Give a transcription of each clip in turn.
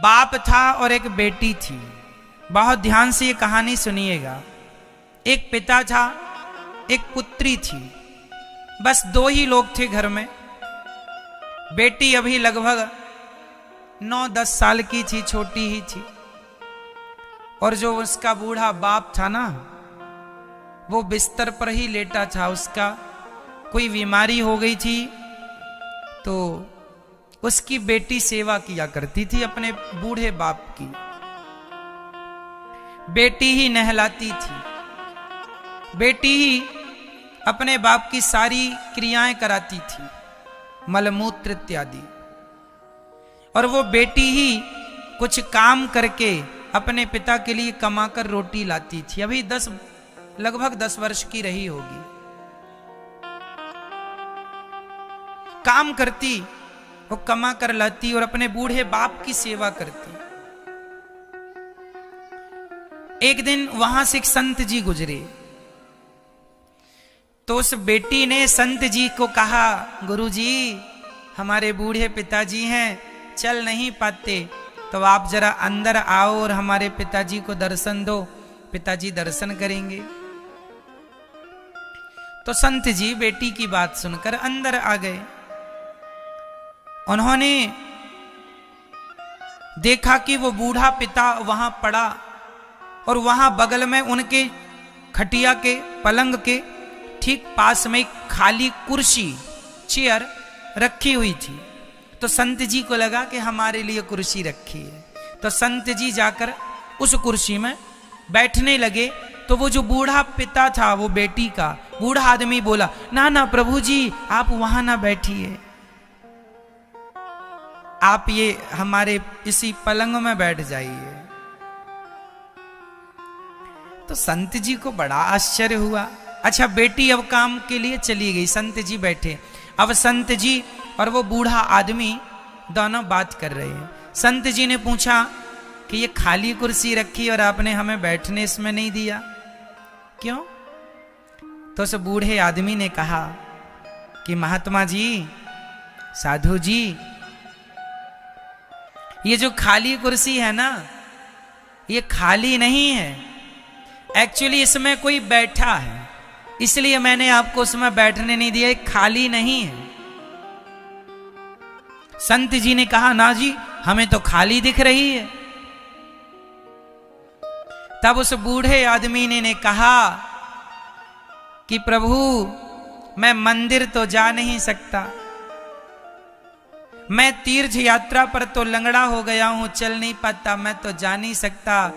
बाप था और एक बेटी थी। बहुत ध्यान से ये कहानी सुनिएगा। एक पिता था, एक पुत्री थी, बस दो ही लोग थे घर में। बेटी अभी लगभग 9-10 साल की थी, छोटी ही थी। और जो उसका बूढ़ा बाप था ना, वो बिस्तर पर ही लेटा था। उसका कोई बीमारी हो गई थी, तो उसकी बेटी सेवा किया करती थी अपने बूढ़े बाप की। बेटी ही नहलाती थी, बेटी ही अपने बाप की सारी क्रियाएं कराती थी, मलमूत्र इत्यादि। और वो बेटी ही कुछ काम करके अपने पिता के लिए कमाकर रोटी लाती थी। अभी लगभग 10 वर्ष की रही होगी। काम करती, वो कमा कर लाती और अपने बूढ़े बाप की सेवा करती। एक दिन वहां से एक संत जी गुजरे, तो उस बेटी ने संत जी को कहा, गुरुजी, हमारे बूढ़े पिताजी हैं, चल नहीं पाते, तो आप जरा अंदर आओ और हमारे पिताजी को दर्शन दो, पिताजी दर्शन करेंगे। तो संत जी बेटी की बात सुनकर अंदर आ गए। उन्होंने देखा कि वो बूढ़ा पिता वहां पड़ा और वहां बगल में उनके खटिया के पलंग के ठीक पास में एक खाली कुर्सी, चेयर रखी हुई थी। तो संत जी को लगा कि हमारे लिए कुर्सी रखी है, तो संत जी जाकर उस कुर्सी में बैठने लगे। तो वो जो बूढ़ा पिता था, वो बेटी का बूढ़ा आदमी बोला, ना ना प्रभु जी, आप वहां ना बैठिए, आप ये हमारे इसी पलंग में बैठ जाइए। तो संत जी को बड़ा आश्चर्य हुआ। अच्छा, बेटी अब काम के लिए चली गई, संत जी बैठे। अब संत जी और वो बूढ़ा आदमी दोनों बात कर रहे हैं। संत जी ने पूछा कि ये खाली कुर्सी रखी और आपने हमें बैठने इसमें नहीं दिया, क्यों? तो उस बूढ़े आदमी ने कहा कि महात्मा जी, साधु जी, ये जो खाली कुर्सी है ना, ये खाली नहीं है, एक्चुअली इसमें कोई बैठा है, इसलिए मैंने आपको उसमें बैठने नहीं दिया, खाली नहीं है। संत जी ने कहा, ना जी, हमें तो खाली दिख रही है। तब उस बूढ़े आदमी ने कहा कि प्रभु, मैं मंदिर तो जा नहीं सकता, मैं तीर्थ यात्रा पर तो लंगड़ा हो गया हूं, चल नहीं पाता, मैं तो जा नहीं सकता,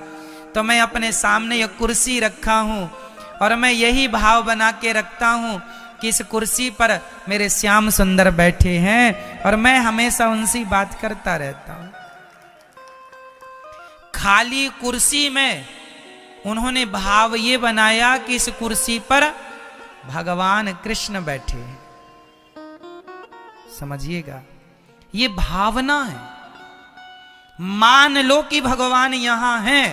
तो मैं अपने सामने ये कुर्सी रखा हूं और मैं यही भाव बना के रखता हूं कि इस कुर्सी पर मेरे श्याम सुंदर बैठे हैं और मैं हमेशा उनसे बात करता रहता हूं। खाली कुर्सी में उन्होंने भाव ये बनाया कि इस कुर्सी पर भगवान कृष्ण बैठे हैं। समझिएगा, ये भावना है। मान लो कि भगवान यहां हैं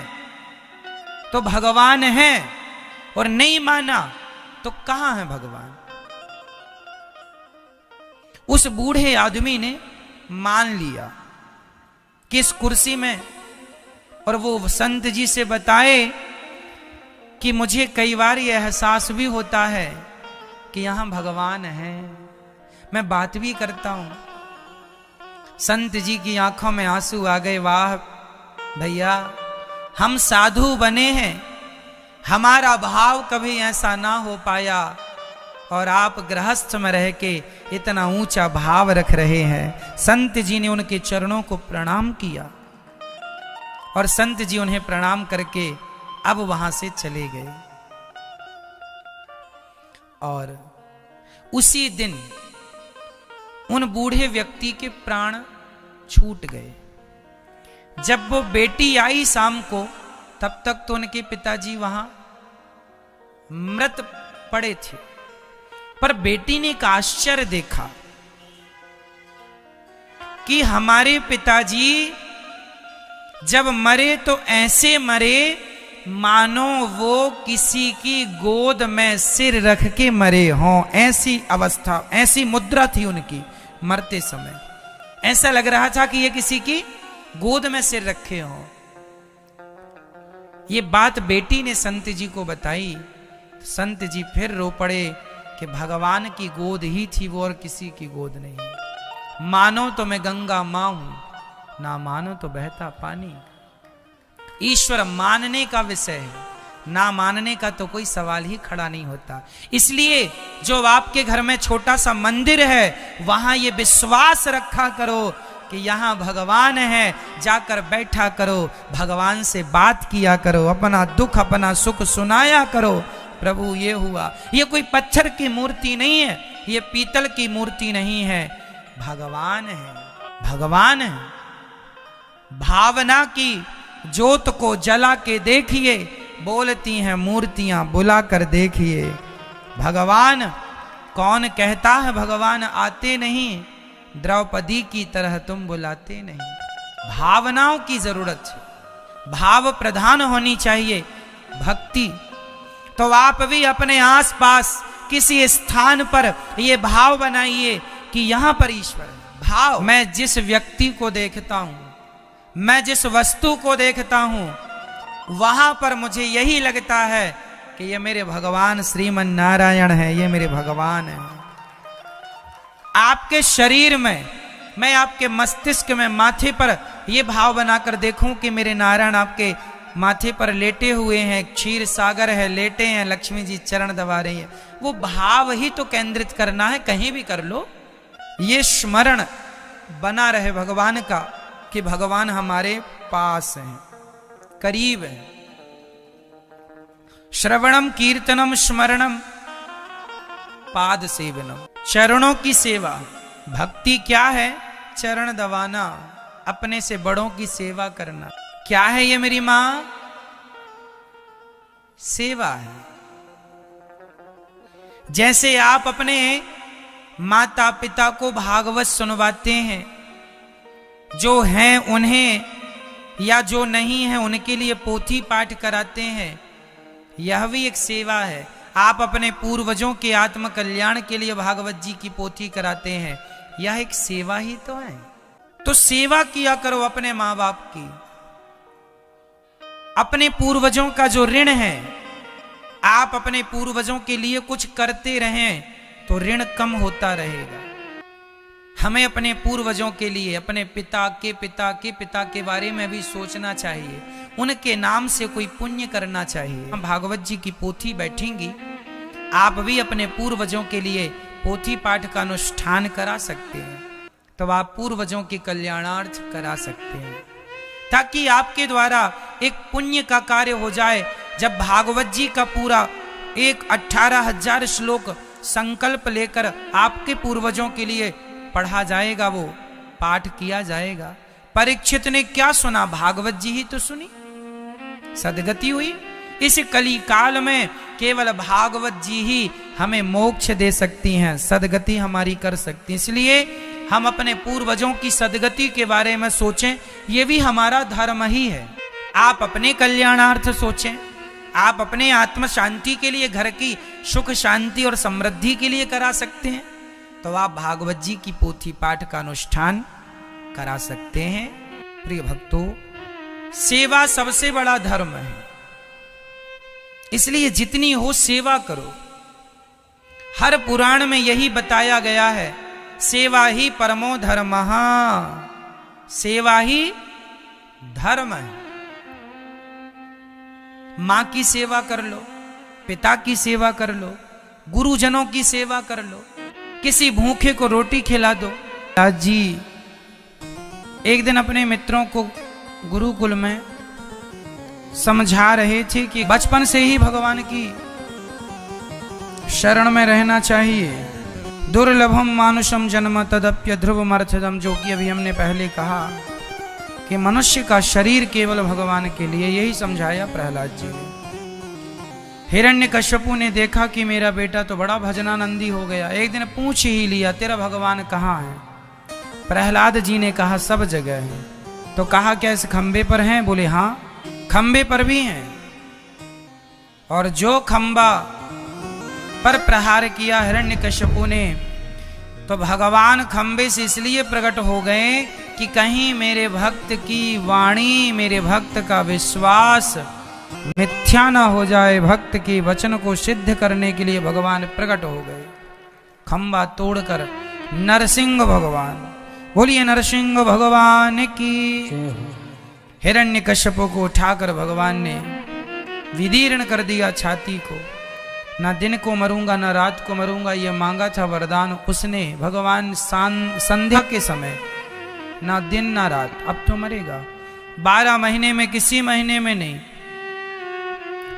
तो भगवान हैं, और नहीं माना तो कहां है भगवान? उस बूढ़े आदमी ने मान लिया कि इस कुर्सी में, और वो संत जी से बताए कि मुझे कई बार यह एहसास भी होता है कि यहां भगवान है, मैं बात भी करता हूं। संत जी की आंखों में आंसू आ गए। वाह भैया, हम साधु बने हैं, हमारा भाव कभी ऐसा ना हो पाया, और आप गृहस्थ में रह के इतना ऊंचा भाव रख रहे हैं। संत जी ने उनके चरणों को प्रणाम किया और संत जी उन्हें प्रणाम करके अब वहां से चले गए। और उसी दिन उन बूढ़े व्यक्ति के प्राण छूट गए। जब वो बेटी आई शाम को, तब तक तो उनके पिताजी वहां मृत पड़े थे, पर बेटी ने एक आश्चर्य देखा कि हमारे पिताजी जब मरे तो ऐसे मरे मानो वो किसी की गोद में सिर रख के मरे हों। ऐसी अवस्था, ऐसी मुद्रा थी उनकी मरते समय। ऐसा लग रहा था कि ये किसी की गोद में सिर रखे हो। ये बात बेटी ने संत जी को बताई। संत जी फिर रो पड़े कि भगवान की गोद ही थी वो, और किसी की गोद नहीं। मानो तो मैं गंगा मां हूं, ना मानो तो बहता पानी। ईश्वर मानने का विषय है, ना मानने का तो कोई सवाल ही खड़ा नहीं होता। इसलिए जो आपके घर में छोटा सा मंदिर है, वहां ये विश्वास रखा करो कि यहां भगवान है, जाकर बैठा करो, भगवान से बात किया करो, अपना दुख अपना सुख सुनाया करो। प्रभु ये हुआ, ये कोई पत्थर की मूर्ति नहीं है, ये पीतल की मूर्ति नहीं है, भगवान है, भगवान है। भावना की ज्योत को जला के देखिए, बोलती हैं मूर्तियां बुलाकर देखिए। भगवान कौन कहता है भगवान आते नहीं, द्रौपदी की तरह तुम बुलाते नहीं। भावनाओं की जरूरत है, भाव प्रधान होनी चाहिए भक्ति। तो आप भी अपने आसपास किसी स्थान पर ये भाव बनाइए कि यहां पर ईश्वर है। भाव, मैं जिस व्यक्ति को देखता हूं, मैं जिस वस्तु को देखता हूं, वहां पर मुझे यही लगता है कि ये मेरे भगवान श्रीमन नारायण है, ये मेरे भगवान है। आपके शरीर में, मैं आपके मस्तिष्क में, माथे पर ये भाव बनाकर देखूं कि मेरे नारायण आपके माथे पर लेटे हुए हैं, क्षीर सागर है, लेटे हैं, लक्ष्मी जी चरण दबा रही है। वो भाव ही तो केंद्रित करना है, कहीं भी कर लो। ये स्मरण बना रहे भगवान का कि भगवान हमारे पास हैं, करीब है। श्रवणम कीर्तनम स्मरणम पाद सेवनम, चरणों की सेवा। भक्ति क्या है? चरण दबाना, अपने से बड़ों की सेवा करना। क्या है ये मेरी मां? सेवा है। जैसे आप अपने माता पिता को भागवत सुनवाते हैं, जो हैं उन्हें या जो नहीं है उनके लिए पोथी पाठ कराते हैं, यह भी एक सेवा है। आप अपने पूर्वजों के आत्म कल्याण के लिए भागवत जी की पोथी कराते हैं, यह एक सेवा ही तो है। तो सेवा किया करो अपने मां बाप की। अपने पूर्वजों का जो ऋण है, आप अपने पूर्वजों के लिए कुछ करते रहें तो ऋण कम होता रहेगा। हमें अपने पूर्वजों के लिए, अपने पिता के पिता के पिता के बारे में भी सोचना चाहिए, उनके नाम से कोई पुण्य करना चाहिए। भागवत जी की पोथी बैठेंगी, आप भी अपने पूर्वजों के लिए पोथी पाठ का अनुष्ठान करा सकते हैं, तो आप पूर्वजों के कल्याणार्थ करा सकते हैं, ताकि आपके द्वारा एक पुण्य का कार्य हो जाए। जब भागवत जी का पूरा 18,000 श्लोक संकल्प लेकर आपके पूर्वजों के लिए पढ़ा जाएगा, वो पाठ किया जाएगा। परीक्षित ने क्या सुना? भागवत जी ही तो सुनी, सदगति हुई। इस कली काल में केवल भागवत जी ही हमें मोक्ष दे सकती हैं, सदगति हमारी कर सकती। इसलिए हम अपने पूर्वजों की सदगति के बारे में सोचें, ये भी हमारा धर्म ही है। आप अपने कल्याणार्थ सोचें, आप अपने आत्म शांति के लिए, घर की सुख शांति और समृद्धि के लिए करा सकते हैं, तो आप भागवत जी की पोथी पाठ का अनुष्ठान करा सकते हैं। प्रिय भक्तों, सेवा सबसे बड़ा धर्म है, इसलिए जितनी हो सेवा करो। हर पुराण में यही बताया गया है, सेवा ही परमो धर्मः, सेवा ही धर्म है। मां की सेवा कर लो, पिता की सेवा कर लो, गुरुजनों की सेवा कर लो, किसी भूखे को रोटी खिला दो। आज जी एक दिन अपने मित्रों को गुरुकुल में समझा रहे थे कि बचपन से ही भगवान की शरण में रहना चाहिए। दुर्लभम मानुषम जन्म तदप्य ध्रुवमर्थदम, जो कि अभी हमने पहले कहा कि मनुष्य का शरीर केवल भगवान के लिए, यही समझाया प्रहलाद जी ने। हिरण्यकश्यपु ने देखा कि मेरा बेटा तो बड़ा भजनानंदी हो गया, एक दिन पूछ ही लिया तेरा भगवान कहाँ है? प्रहलाद जी ने कहा सब जगह है। तो कहा क्या इस खंबे पर हैं? बोले हाँ, खंबे पर भी हैं। और जो खंबा पर प्रहार किया हिरण्यकश्यपु ने, तो भगवान खंबे से इसलिए प्रकट हो गए कि कहीं मेरे भक्त की वाणी, मेरे भक्त का विश्वास मिथ्या न हो जाए। भक्त के वचन को सिद्ध करने के लिए भगवान प्रकट हो गए, खंबा तोड़कर। नरसिंह भगवान, बोलिए नरसिंह भगवान की। हिरण्यकश्यप को उठाकर भगवान ने विदीर्ण कर दिया छाती को। ना दिन को मरूंगा ना रात को मरूंगा, ये मांगा था वरदान उसने भगवान संध्या के समय। ना दिन ना रात, अब तो मरेगा। 12 महीने में किसी महीने में नहीं,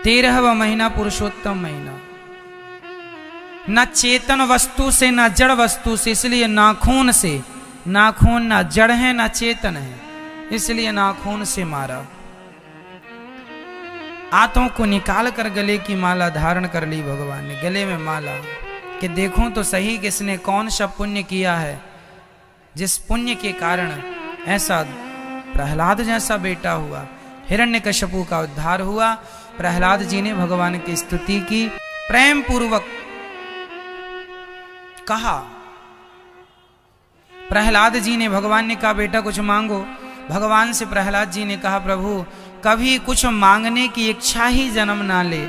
13वां महीना पुरुषोत्तम महीना। न चेतन वस्तु से न जड़ वस्तु से, इसलिए नाखून से। नाखून ना जड़ है ना चेतन है, इसलिए नाखून से मारा। आंतों को निकाल कर गले की माला धारण कर ली भगवान ने। गले में माला कि देखूं तो सही किसने कौन सा पुण्य किया है, जिस पुण्य के कारण ऐसा प्रहलाद जैसा बेटा हुआ। हिरण्यकश्यपु का उद्धार हुआ। प्रहलाद जी ने भगवान की स्तुति की, प्रेम पूर्वक कहा। प्रहलाद जी ने, भगवान ने कहा बेटा कुछ मांगो। भगवान से प्रहलाद जी ने कहा प्रभु कभी कुछ मांगने की इच्छा ही जन्म ना ले,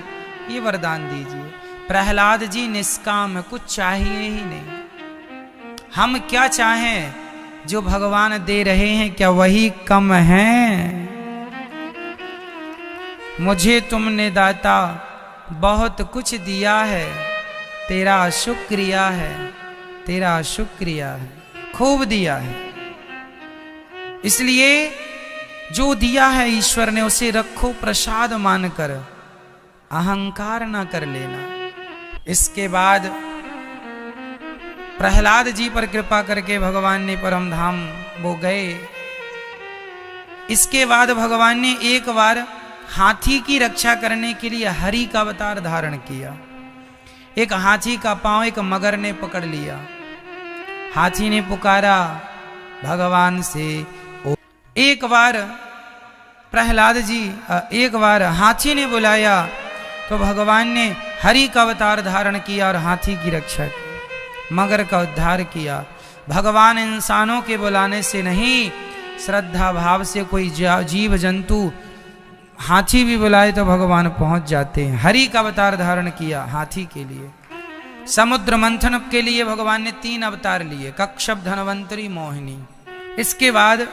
ये वरदान दीजिए। प्रहलाद जी निष्काम, कुछ चाहिए ही नहीं। हम क्या चाहें, जो भगवान दे रहे हैं क्या वही कम है? मुझे तुमने दाता बहुत कुछ दिया है, तेरा शुक्रिया है, तेरा शुक्रिया है, खूब दिया है। इसलिए जो दिया है ईश्वर ने उसे रखो प्रसाद मानकर, अहंकार ना कर लेना। इसके बाद प्रहलाद जी पर कृपा करके भगवान ने परम धाम वो गए। इसके बाद भगवान ने एक बार हाथी की रक्षा करने के लिए हरि का अवतार धारण किया। एक हाथी का पांव एक मगर ने पकड़ लिया। हाथी ने पुकारा भगवान से। एक बार प्रहलाद जी, एक बार हाथी ने बुलाया तो भगवान ने हरि का अवतार धारण किया और हाथी की रक्षा की, मगर का उद्धार किया। भगवान इंसानों के बुलाने से नहीं, श्रद्धा भाव से कोई जीव जंतु हाथी भी बुलाए तो भगवान पहुंच जाते हैं। हरि का अवतार धारण किया हाथी के लिए। समुद्र मंथन के लिए भगवान ने 3 अवतार लिए, कच्छप, धनवंतरी, मोहिनी। इसके बाद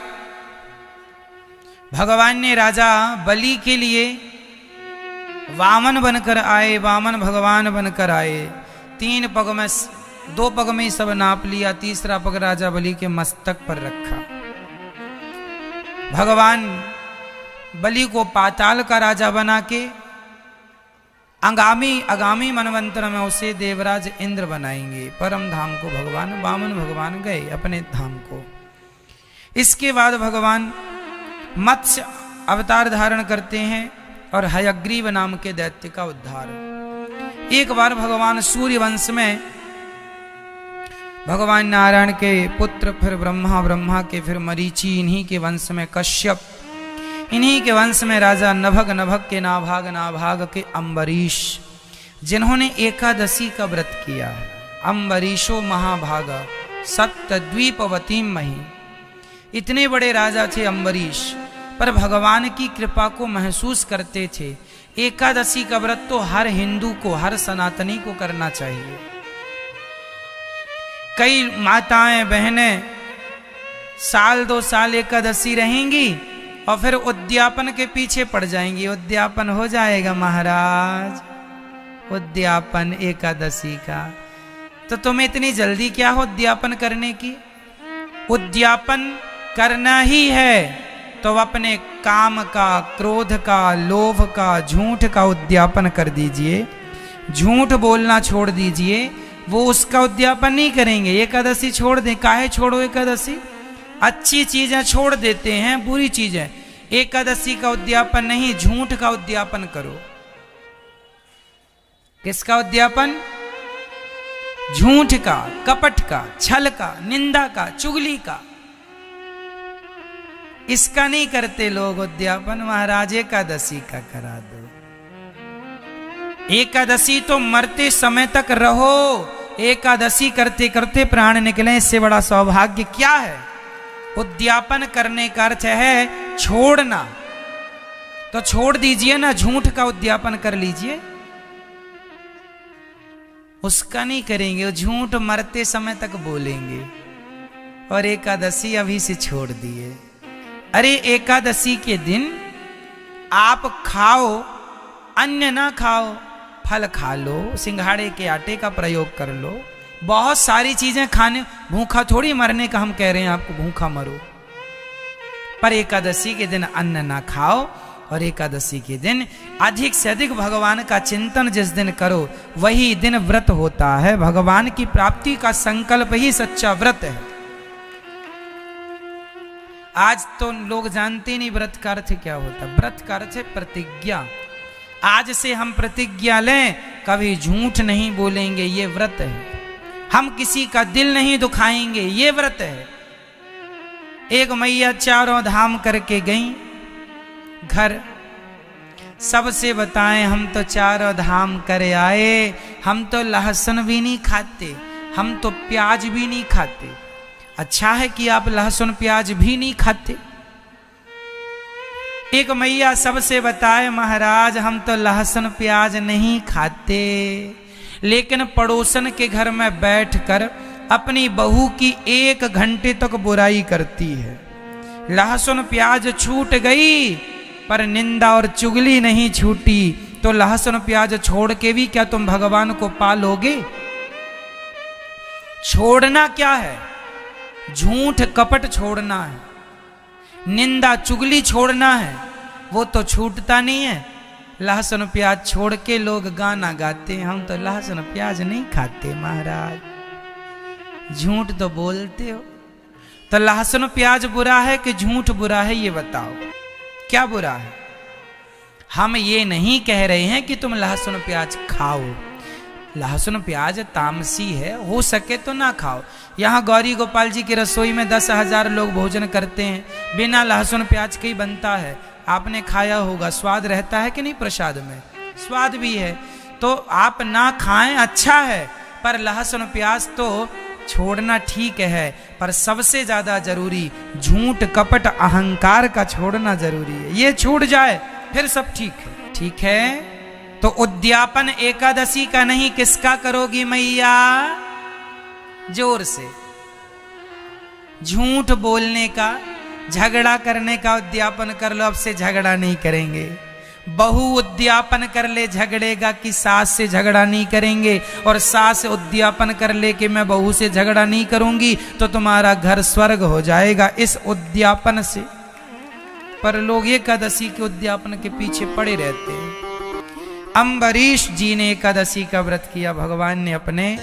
भगवान ने राजा बलि के लिए वामन बनकर आए, वामन भगवान बनकर आए। 3 पग में, 2 पग में सब नाप लिया, तीसरा पग राजा बलि के मस्तक पर रखा। भगवान बलि को पाताल का राजा बना के आगामी मनवंतर में उसे देवराज इंद्र बनाएंगे। परम धाम को भगवान वामन भगवान गए अपने धाम को। इसके बाद भगवान मत्स्य अवतार धारण करते हैं और हयग्रीव नाम के दैत्य का उद्धार। एक बार भगवान सूर्य वंश में भगवान नारायण के पुत्र, फिर ब्रह्मा, ब्रह्मा के फिर मरीचि, इन्हीं के वंश में कश्यप, इन्हीं के वंश में राजा नभग, नभग के नाभाग, नाभाग के अम्बरीश, जिन्होंने एकादशी का व्रत किया है। अम्बरीशो महाभागा सप्तद्वीपवतीम मही, इतने बड़े राजा थे अम्बरीश, पर भगवान की कृपा को महसूस करते थे। एकादशी का व्रत तो हर हिंदू को, हर सनातनी को करना चाहिए। कई माताएं बहनें साल 2 साल एकादशी रहेंगी और फिर उद्यापन के पीछे पड़ जाएंगी। उद्यापन हो जाएगा महाराज, उद्यापन एकादशी का, तो तुम्हें इतनी जल्दी क्या हो उद्यापन करने की? उद्यापन करना ही है तो अपने काम का, क्रोध का, लोभ का, झूठ का उद्यापन कर दीजिए। झूठ बोलना छोड़ दीजिए, वो उसका उद्यापन नहीं करेंगे। एकादशी छोड़ दें, काहे छोड़ो एकादशी? अच्छी चीजें छोड़ देते हैं, बुरी चीजें। एकादशी का उद्यापन नहीं, झूठ का उद्यापन करो। किसका उद्यापन? झूठ का, कपट का, छल का, निंदा का, चुगली का। इसका नहीं करते लोग उद्यापन। महाराज एकादशी का करा दो। एकादशी तो मरते समय तक रहो। एकादशी करते करते प्राण निकले, इससे बड़ा सौभाग्य क्या है? उद्यापन करने का अर्थ है छोड़ना। तो छोड़ दीजिए ना, झूठ का उद्यापन कर लीजिए। उसका नहीं करेंगे, वो झूठ मरते समय तक बोलेंगे। और एकादशी अभी से छोड़ दिए। अरे एकादशी के दिन आप खाओ, अन्न ना खाओ, फल खा लो, सिंघाड़े के आटे का प्रयोग कर लो, बहुत सारी चीजें खाने। भूखा थोड़ी मरने का हम कह रहे हैं आपको, भूखा मरो। पर एकादशी के दिन अन्न ना खाओ, और एकादशी के दिन अधिक से अधिक भगवान का चिंतन जिस दिन करो वही दिन व्रत होता है। भगवान की प्राप्ति का संकल्प ही सच्चा व्रत है। आज तो लोग जानते नहीं व्रत का अर्थ क्या होता है। व्रत का अर्थ है प्रतिज्ञा। आज से हम प्रतिज्ञा लें, कभी झूठ नहीं बोलेंगे, ये व्रत है। हम किसी का दिल नहीं दुखाएंगे, ये व्रत है। एक मैया चारों धाम करके गई घर, सबसे बताएं हम तो चारों धाम कर आए, हम तो लहसुन भी नहीं खाते, हम तो प्याज भी नहीं खाते। अच्छा है कि आप लहसुन प्याज भी नहीं खाते। एक मैया सबसे बताए महाराज हम तो लहसुन प्याज नहीं खाते, लेकिन पड़ोसन के घर में बैठकर अपनी बहू की 1 घंटे तक बुराई करती है। लहसुन प्याज छूट गई पर निंदा और चुगली नहीं छूटी। तो लहसुन प्याज छोड़ के भी क्या तुम भगवान को पालोगे? छोड़ना क्या है? झूठ कपट छोड़ना है, निंदा चुगली छोड़ना है। वो तो छूटता नहीं है। लहसुन प्याज छोड़ के लोग गाना गाते हैं, हम तो लहसुन प्याज नहीं खाते महाराज। झूठ तो बोलते हो। तो लहसुन प्याज बुरा है कि झूठ बुरा है, ये बताओ क्या बुरा है? हम ये नहीं कह रहे हैं कि तुम लहसुन प्याज खाओ। लहसुन प्याज तामसी है, हो सके तो ना खाओ। यहाँ गौरी गोपाल जी की रसोई में 10,000 लोग भोजन करते हैं, बिना लहसुन प्याज के ही बनता है। आपने खाया होगा, स्वाद रहता है कि नहीं? प्रसाद में स्वाद भी है। तो आप ना खाएं अच्छा है, पर लहसुन प्याज तो छोड़ना ठीक है। पर सबसे ज्यादा जरूरी झूठ कपट अहंकार का छोड़ना जरूरी है। ये छूट जाए फिर सब ठीक है। ठीक है, तो उद्यापन एकादशी का नहीं, किसका करोगी मैया? जोर से। झूठ बोलने का, झगड़ा करने का उद्यापन कर लो। अब से झगड़ा नहीं करेंगे। बहू उद्यापन कर ले झगड़ेगा कि सास से झगड़ा नहीं करेंगे, और सास उद्यापन कर ले कि मैं बहू से झगड़ा नहीं करूंगी, तो तुम्हारा घर स्वर्ग हो जाएगा इस उद्यापन से। पर लोग एकादशी के उद्यापन के पीछे पड़े रहते हैं। अम्बरीश जी ने एकादशी का व्रत किया। भगवान ने अपने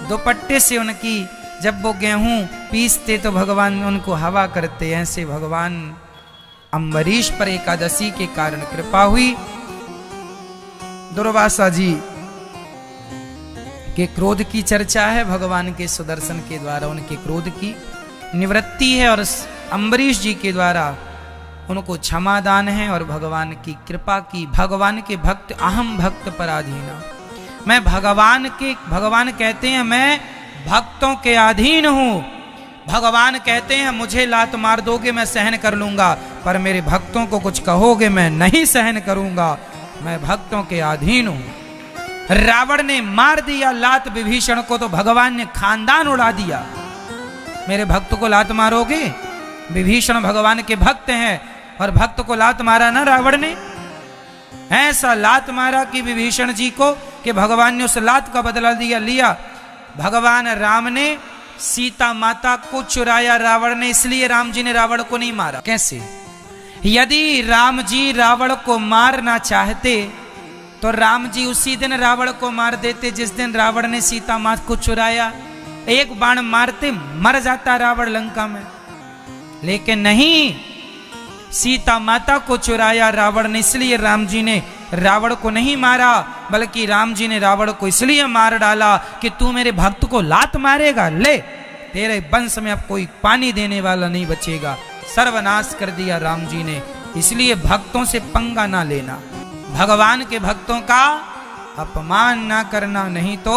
दुपट्टे से उनकी, जब वो गेहूं पीसते तो भगवान उनको हवा करते, ऐसे भगवान अम्बरीश पर एकादशी के कारण कृपा हुई। दुर्वासा जी के क्रोध की चर्चा है, भगवान के सुदर्शन के द्वारा उनके क्रोध की निवृत्ति है, और अम्बरीश जी के द्वारा उनको क्षमादान है और भगवान की कृपा की। भगवान के भक्त, अहम भक्त पराधीना, मैं भगवान कहते हैं मैं भक्तों के अधीन हूं। भगवान कहते हैं मुझे लात मार दोगे मैं सहन कर लूंगा, पर मेरे भक्तों को कुछ कहोगे मैं नहीं सहन करूंगा, मैं भक्तों के अधीन हूं। रावण ने मार दिया लात विभीषण को, तो भगवान ने खानदान उड़ा दिया। मेरे भक्त को लात मारोगे? विभीषण भगवान के भक्त हैं, और भक्त को लात मारा ना रावण ने। ऐसा लात मारा कि विभीषण जी को, कि भगवान ने उस लात का बदला लिया। भगवान राम ने सीता माता को चुराया रावण ने, इसलिए राम जी ने रावण को नहीं मारा। कैसे? यदि राम जी रावण को मारना चाहते तो राम जी उसी दिन रावण को मार देते जिस दिन रावण ने सीता माता को चुराया। एक बाण मारते मर जाता रावण लंका में। लेकिन नहीं, सीता माता को चुराया रावण ने, इसलिए राम जी ने रावण को नहीं मारा, बल्कि राम जी ने रावण को इसलिए मार डाला कि तू मेरे भक्त को लात मारेगा, ले तेरे वंश में अब कोई पानी देने वाला नहीं बचेगा। सर्वनाश कर दिया राम जी ने। इसलिए भक्तों से पंगा ना लेना, भगवान के भक्तों का अपमान ना करना, नहीं तो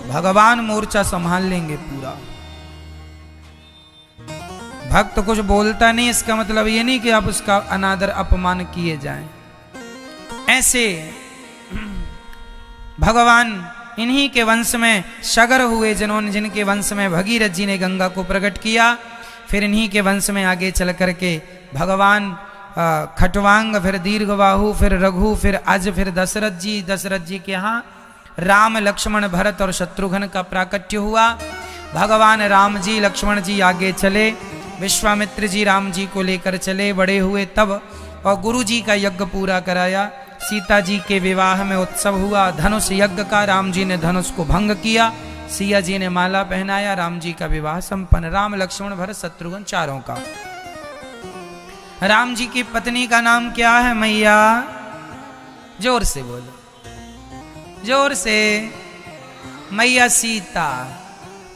भगवान मोर्चा संभाल लेंगे पूरा। भक्त कुछ बोलता नहीं, इसका मतलब ये नहीं कि आप उसका अनादर अपमान किए जाएं। ऐसे भगवान इन्हीं के वंश में शगर हुए, जिनके वंश में भगीरथ जी ने गंगा को प्रकट किया। फिर इन्हीं के वंश में आगे चल करके भगवान खटवांग, फिर दीर्घबाहु, फिर रघु, फिर अज, फिर दशरथ जी के यहाँ राम, लक्ष्मण, भरत और शत्रुघ्न का प्राकट्य हुआ। भगवान राम जी, लक्ष्मण जी आगे चले, विश्वामित्र जी राम जी को लेकर चले, बड़े हुए तब, और गुरु जी का यज्ञ पूरा कराया। सीता जी के विवाह में उत्सव हुआ धनुष यज्ञ का, राम जी ने धनुष को भंग किया, सिया जी ने माला पहनाया, राम जी का विवाह संपन्न। राम, लक्ष्मण, भरत, शत्रुघ्न चारों का। राम जी की पत्नी का नाम क्या है मैया? जोर से बोलो, जोर से। मैया सीता।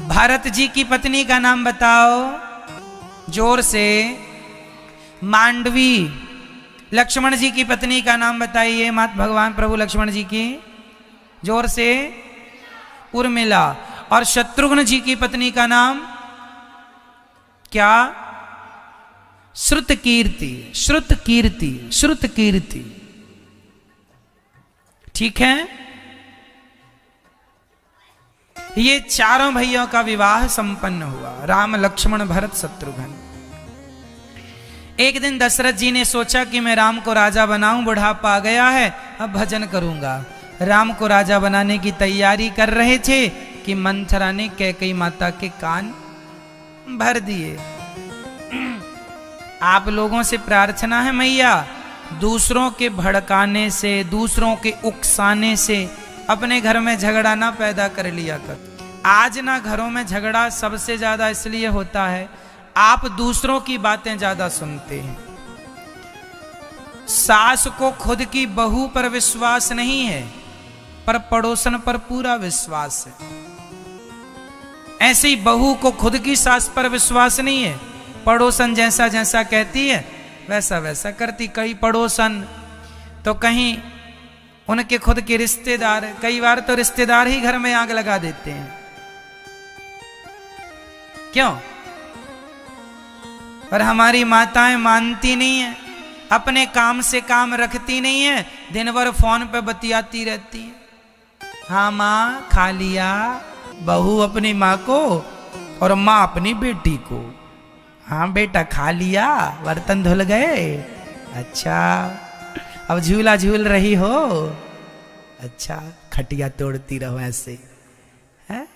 भरत जी की पत्नी का नाम बताओ, जोर से। मांडवी। लक्ष्मण जी की पत्नी का नाम बताइए, मात भगवान प्रभु लक्ष्मण जी की, जोर से। उर्मिला। और शत्रुघ्न जी की पत्नी का नाम क्या? श्रुतकीर्ति। श्रुतकीर्ति, श्रुतकीर्ति, ठीक है। ये चारों भैया का विवाह संपन्न हुआ, राम, लक्ष्मण, भरत, शत्रुघ्न। एक दिन दशरथ जी ने सोचा कि मैं राम को राजा बनाऊं, बुढ़ापा आ गया है, अब भजन करूंगा। राम को राजा बनाने की तैयारी कर रहे थे कि मंथरा ने कैकेयी माता के कान भर दिए। आप लोगों से प्रार्थना है मैया, दूसरों के भड़काने से, दूसरों के उकसाने से अपने घर में झगड़ा ना पैदा कर लिया कर। आज ना घरों में झगड़ा सबसे ज्यादा इसलिए होता है, आप दूसरों की बातें ज्यादा सुनते हैं। सास को खुद की बहू पर विश्वास नहीं है, पर पड़ोसन पर पूरा विश्वास है। ऐसे ही बहू को खुद की सास पर विश्वास नहीं है, पड़ोसन जैसा जैसा कहती है वैसा वैसा करती। कई पड़ोसन तो कहीं उनके खुद के रिश्तेदार, कई बार तो रिश्तेदार ही घर में आग लगा देते हैं। क्यों? पर हमारी माताएं मानती नहीं है, अपने काम से काम रखती नहीं है, दिन भर फोन पे बतियाती रहती है। हाँ माँ खा लिया, बहू अपनी माँ को और माँ अपनी बेटी को। हाँ बेटा खा लिया, बर्तन धुल गए, अच्छा अब झूला झूल रही हो, अच्छा खटिया तोड़ती रहो ऐसे, है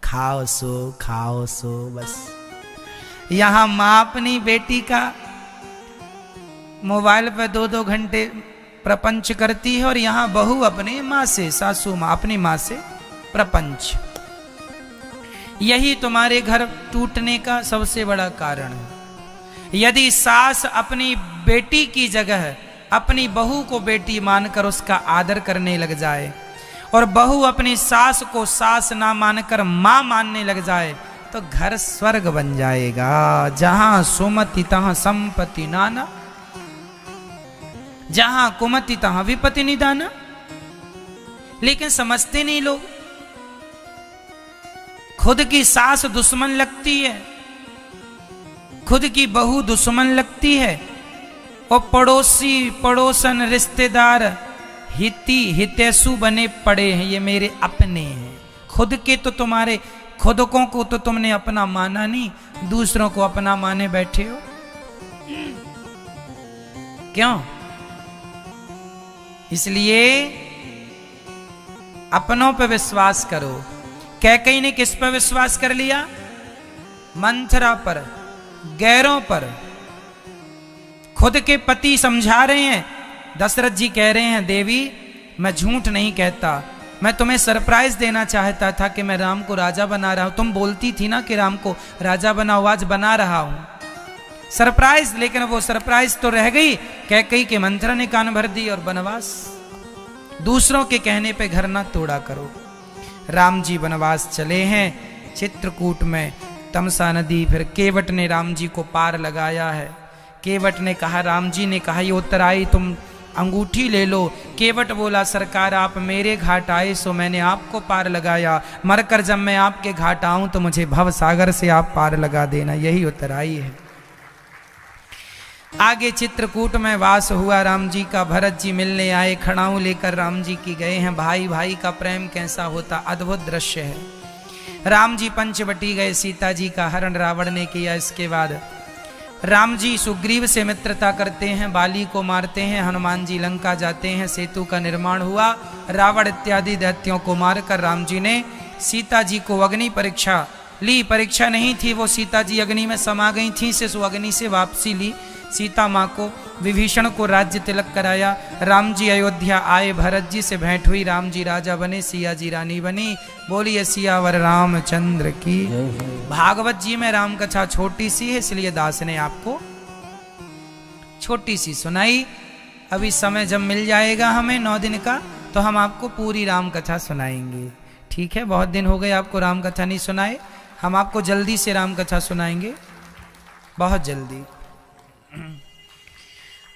खाओ सो बस। यहाँ माँ अपनी बेटी का मोबाइल पे 2-2 घंटे प्रपंच करती है, और यहाँ बहू अपनी माँ से, सासू माँ अपनी माँ से प्रपंच। यही तुम्हारे घर टूटने का सबसे बड़ा कारण है। यदि सास अपनी बेटी की जगह अपनी बहू को बेटी मानकर उसका आदर करने लग जाए, और बहू अपनी सास को सास ना मानकर मां मानने लग जाए, तो घर स्वर्ग बन जाएगा। जहां सुमति तहां संपत्ति नाना, जहां कुमति तहां विपत्ति निदाना। लेकिन समझते नहीं लोग, खुद की सास दुश्मन लगती है, खुद की बहू दुश्मन लगती है, और पड़ोसी पड़ोसन रिश्तेदार हिती हितैषु बने पड़े हैं, ये मेरे अपने हैं। खुद के तो तुम्हारे खुदकों को तो तुमने अपना माना नहीं, दूसरों को अपना माने बैठे हो। क्यों? इसलिए अपनों पे विश्वास करो। कैकेयी ने किस पर विश्वास कर लिया? मंथरा पर, गैरों पर। खुद के पति समझा रहे हैं, दशरथ जी कह रहे हैं देवी मैं झूठ नहीं कहता, मैं तुम्हें सरप्राइज देना चाहता था कि मैं राम को राजा बना रहा हूं। तुम बोलती थी ना कि राम को राजा बनाओ, आज बना रहा हूं सरप्राइज। लेकिन वो सरप्राइज तो रह गई, कैकेयी के मंथरा ने कान भर दी और वनवास। दूसरों के कहने पे घर ना तोड़ा करो। राम जी वनवास चले हैं चित्रकूट में, तमसा नदी, फिर केवट ने राम जी को पार लगाया है। केवट ने कहा, राम जी ने कहा ये उत्तराई तुम अंगूठी ले लो। केवट बोला सरकार आप मेरे घाट आए सो मैंने आपको पार लगाया, मरकर जब मैं आपके घाट आऊं तो मुझे भव सागर से आप पार लगा देना, यही उत्तराई है। आगे चित्रकूट में वास हुआ राम जी का। भरत जी मिलने आए, खड़ाऊ लेकर राम जी की गए हैं। भाई भाई का प्रेम कैसा होता, अद्भुत दृश्य है। राम जी पंचवटी गए, सीता जी का हरण रावण ने किया। इसके बाद राम जी सुग्रीव से मित्रता करते हैं, बाली को मारते हैं। हनुमान जी लंका जाते हैं, सेतु का निर्माण हुआ। रावण इत्यादि दैत्यों को मारकर राम जी ने सीता जी को अग्नि परीक्षा ली। परीक्षा नहीं थी, वो सीता जी अग्नि में समा गई थी, से सो अग्नि से वापसी ली। सीता माँ को, विभीषण को राज्य तिलक कराया। राम जी अयोध्या आए, भरत जी से भेंट हुई। राम जी राजा बने, सिया जी रानी बनी। बोलिए सियावर रामचंद्र की। भागवत जी में राम कथा छोटी सी है, इसलिए दास ने आपको छोटी सी सुनाई। अभी समय जब मिल जाएगा हमें 9 दिन का, तो हम आपको पूरी राम कथा सुनाएंगे। ठीक है, बहुत दिन हो गए आपको राम कथा नहीं सुनाए। हम आपको जल्दी से राम कथा सुनाएंगे, बहुत जल्दी,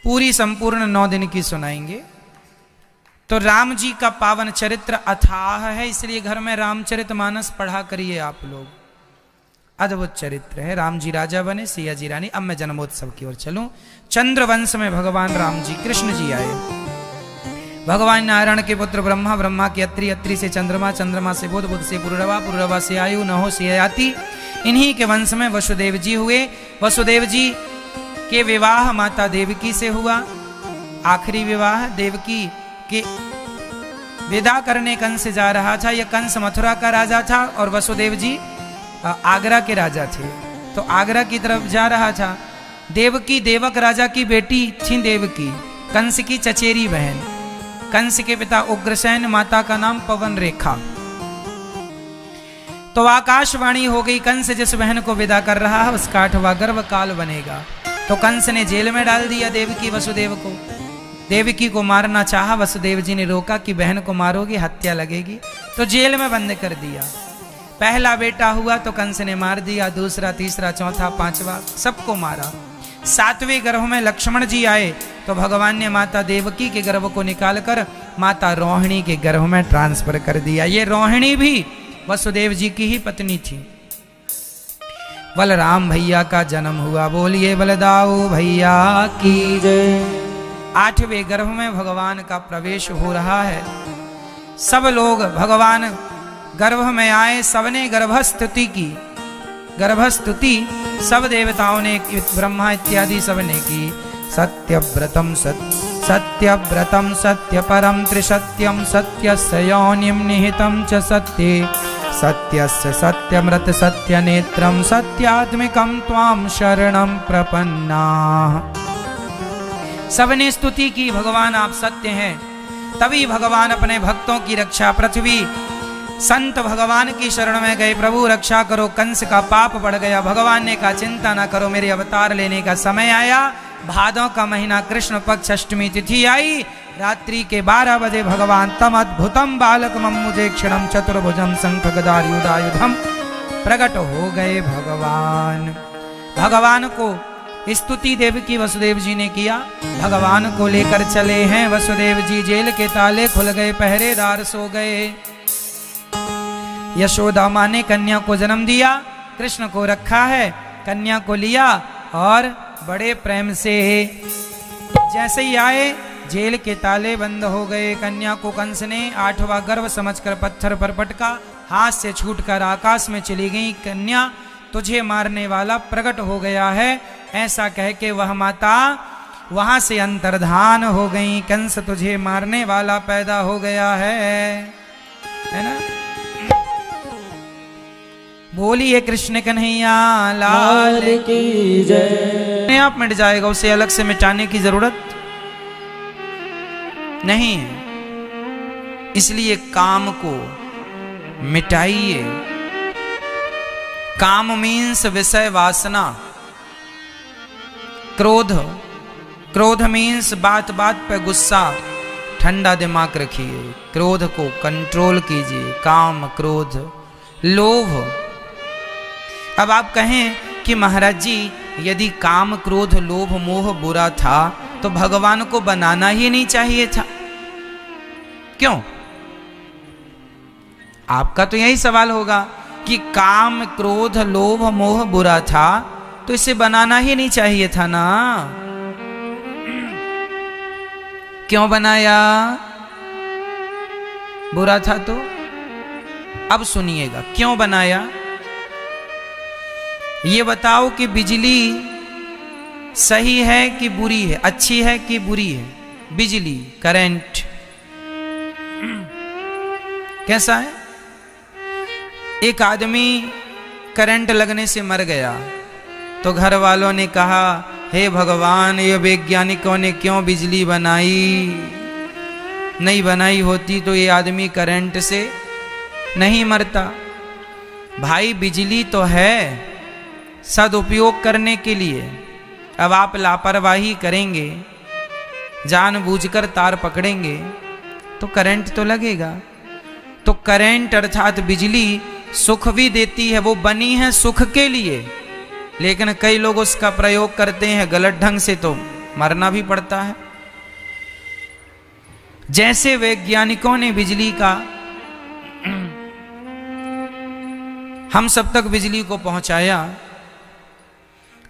पूरी संपूर्ण 9 दिन की सुनाएंगे। तो राम जी का पावन चरित्र अथाह है, इसलिए घर में रामचरितमानस पढ़ा करिए आप लोग। अद्भुत चरित्र है। राम जी राजा बने, सिया जी रानी। अब मैं जन्मोत्सव की ओर चलूं। चंद्रवंश में भगवान राम जी, कृष्ण जी आए। भगवान नारायण के पुत्र ब्रह्मा, ब्रह्मा के अत्रि, अत्रि से चंद्रमा, चंद्रमा से बुध, बुध से पुरुरवा, पुरुरवा से आयु, नहो से ययाति। इन्हीं के वंश में वसुदेव जी हुए। वसुदेव जी के विवाह माता देवकी से हुआ। आखिरी विवाह देवकी के विदा करने कंस जा रहा था। यह कंस मथुरा का राजा था और वसुदेव जी आगरा के राजा थे, तो आगरा की तरफ जा रहा था। देवकी देवक राजा की बेटी थी देवकी, कंस की चचेरी बहन। कंस के पिता उग्रसेन, माता का नाम पवन रेखा। तो आकाशवाणी हो गई, कंस जिस बहन को विदा कर रहा है उसका 8वां गर्भ काल बनेगा। तो कंस ने जेल में डाल दिया देवकी वसुदेव को। देवकी को मारना चाहा, वसुदेव जी ने रोका कि बहन को मारोगी हत्या लगेगी, तो जेल में बंद कर दिया। पहला बेटा हुआ तो कंस ने मार दिया, दूसरा, तीसरा, चौथा, 5वां, सबको मारा। 7वें गर्भ में लक्ष्मण जी आए तो भगवान ने माता देवकी के गर्भ को निकालकर माता रोहिणी के गर्भ में ट्रांसफर कर दिया। ये रोहिणी भी वसुदेव जी की ही पत्नी थी। बलराम भैया का जन्म हुआ। बोलिए बलदाऊ भैया की जय। 8वें गर्भ में भगवान का प्रवेश हो रहा है। सब लोग भगवान गर्भ में आए, सबने गर्भस्तुति की। गर्भस्तुति सब देवताओं ने, ब्रह्मा इत्यादि सबने की। सत्यव्रतम सत्यव्रतम सत्यपरम त्रिसत्यम सत्यस्य योनिम निहितं च सत्ये सत्यस्य सत्यमृत सत्यनेत्रम सत्यात्मिकम त्वाम शरणम प्रपन्नाः। सबने स्तुति की, भगवान आप सत्य हैं। तभी भगवान अपने भक्तों की रक्षा, पृथ्वी संत भगवान की शरण में गए, प्रभु रक्षा करो, कंस का पाप बढ़ गया। भगवान ने कहा चिंता ना करो, मेरे अवतार लेने का समय आया। भादों का महीना कृष्ण पक्ष अष्टमी तिथि आई। रात्रि के 12 बजे भगवान तम अद्भुतम बालक मुझे क्षणम चतुर्भुजम शंख गदायुधायुधम प्रकट हो गए भगवान। भगवान को स्तुति देवकी वसुदेव जी ने किया। भगवान को लेकर चले हैं वसुदेव जी, जेल के ताले खुल गए, पहरेदार सो गए। यशोदा माँ ने कन्या को जन्म दिया, कृष्ण को रखा है, कन्या को लिया और बड़े प्रेम से जैसे ही आए जेल के ताले बंद हो गए। कन्या को कंस ने 8वां गर्भ समझकर पत्थर पर पटका, हाथ से छूटकर आकाश में चली गई। कन्या तुझे मारने वाला प्रकट हो गया है, ऐसा कह के वह माता वहां से अंतर्धान हो गई। कंस तुझे मारने वाला पैदा हो गया है ना। बोलिए कृष्ण कन्हैया लाल की जय। आप मिट जाएगा, उसे अलग से मिटाने की जरूरत नहीं है। इसलिए काम को मिटाइए। काम मीन्स विषय वासना। क्रोध, क्रोध मीन्स बात बात पे गुस्सा। ठंडा दिमाग रखिए, क्रोध को कंट्रोल कीजिए। काम, क्रोध, लोभ। अब आप कहें कि महाराज जी यदि काम, क्रोध, लोभ, मोह बुरा था तो भगवान को बनाना ही नहीं चाहिए था, क्यों? आपका तो यही सवाल होगा कि काम, क्रोध, लोभ, मोह बुरा था तो इसे बनाना ही नहीं चाहिए था ना। क्यों बनाया? बुरा था तो? अब सुनिएगा क्यों बनाया। ये बताओ कि बिजली सही है कि बुरी है, अच्छी है कि बुरी है? बिजली, करंट कैसा है? एक आदमी करंट लगने से मर गया तो घर वालों ने कहा, हे भगवान, ये वैज्ञानिकों ने क्यों बिजली बनाई? नहीं बनाई होती तो ये आदमी करंट से नहीं मरता। भाई बिजली तो है सदुपयोग करने के लिए। अब आप लापरवाही करेंगे, जानबूझकर तार पकड़ेंगे तो करंट तो लगेगा। तो करंट अर्थात बिजली सुख भी देती है, वो बनी है सुख के लिए, लेकिन कई लोग उसका प्रयोग करते हैं गलत ढंग से तो मरना भी पड़ता है। जैसे वैज्ञानिकों ने बिजली का हम सब तक बिजली को पहुंचाया,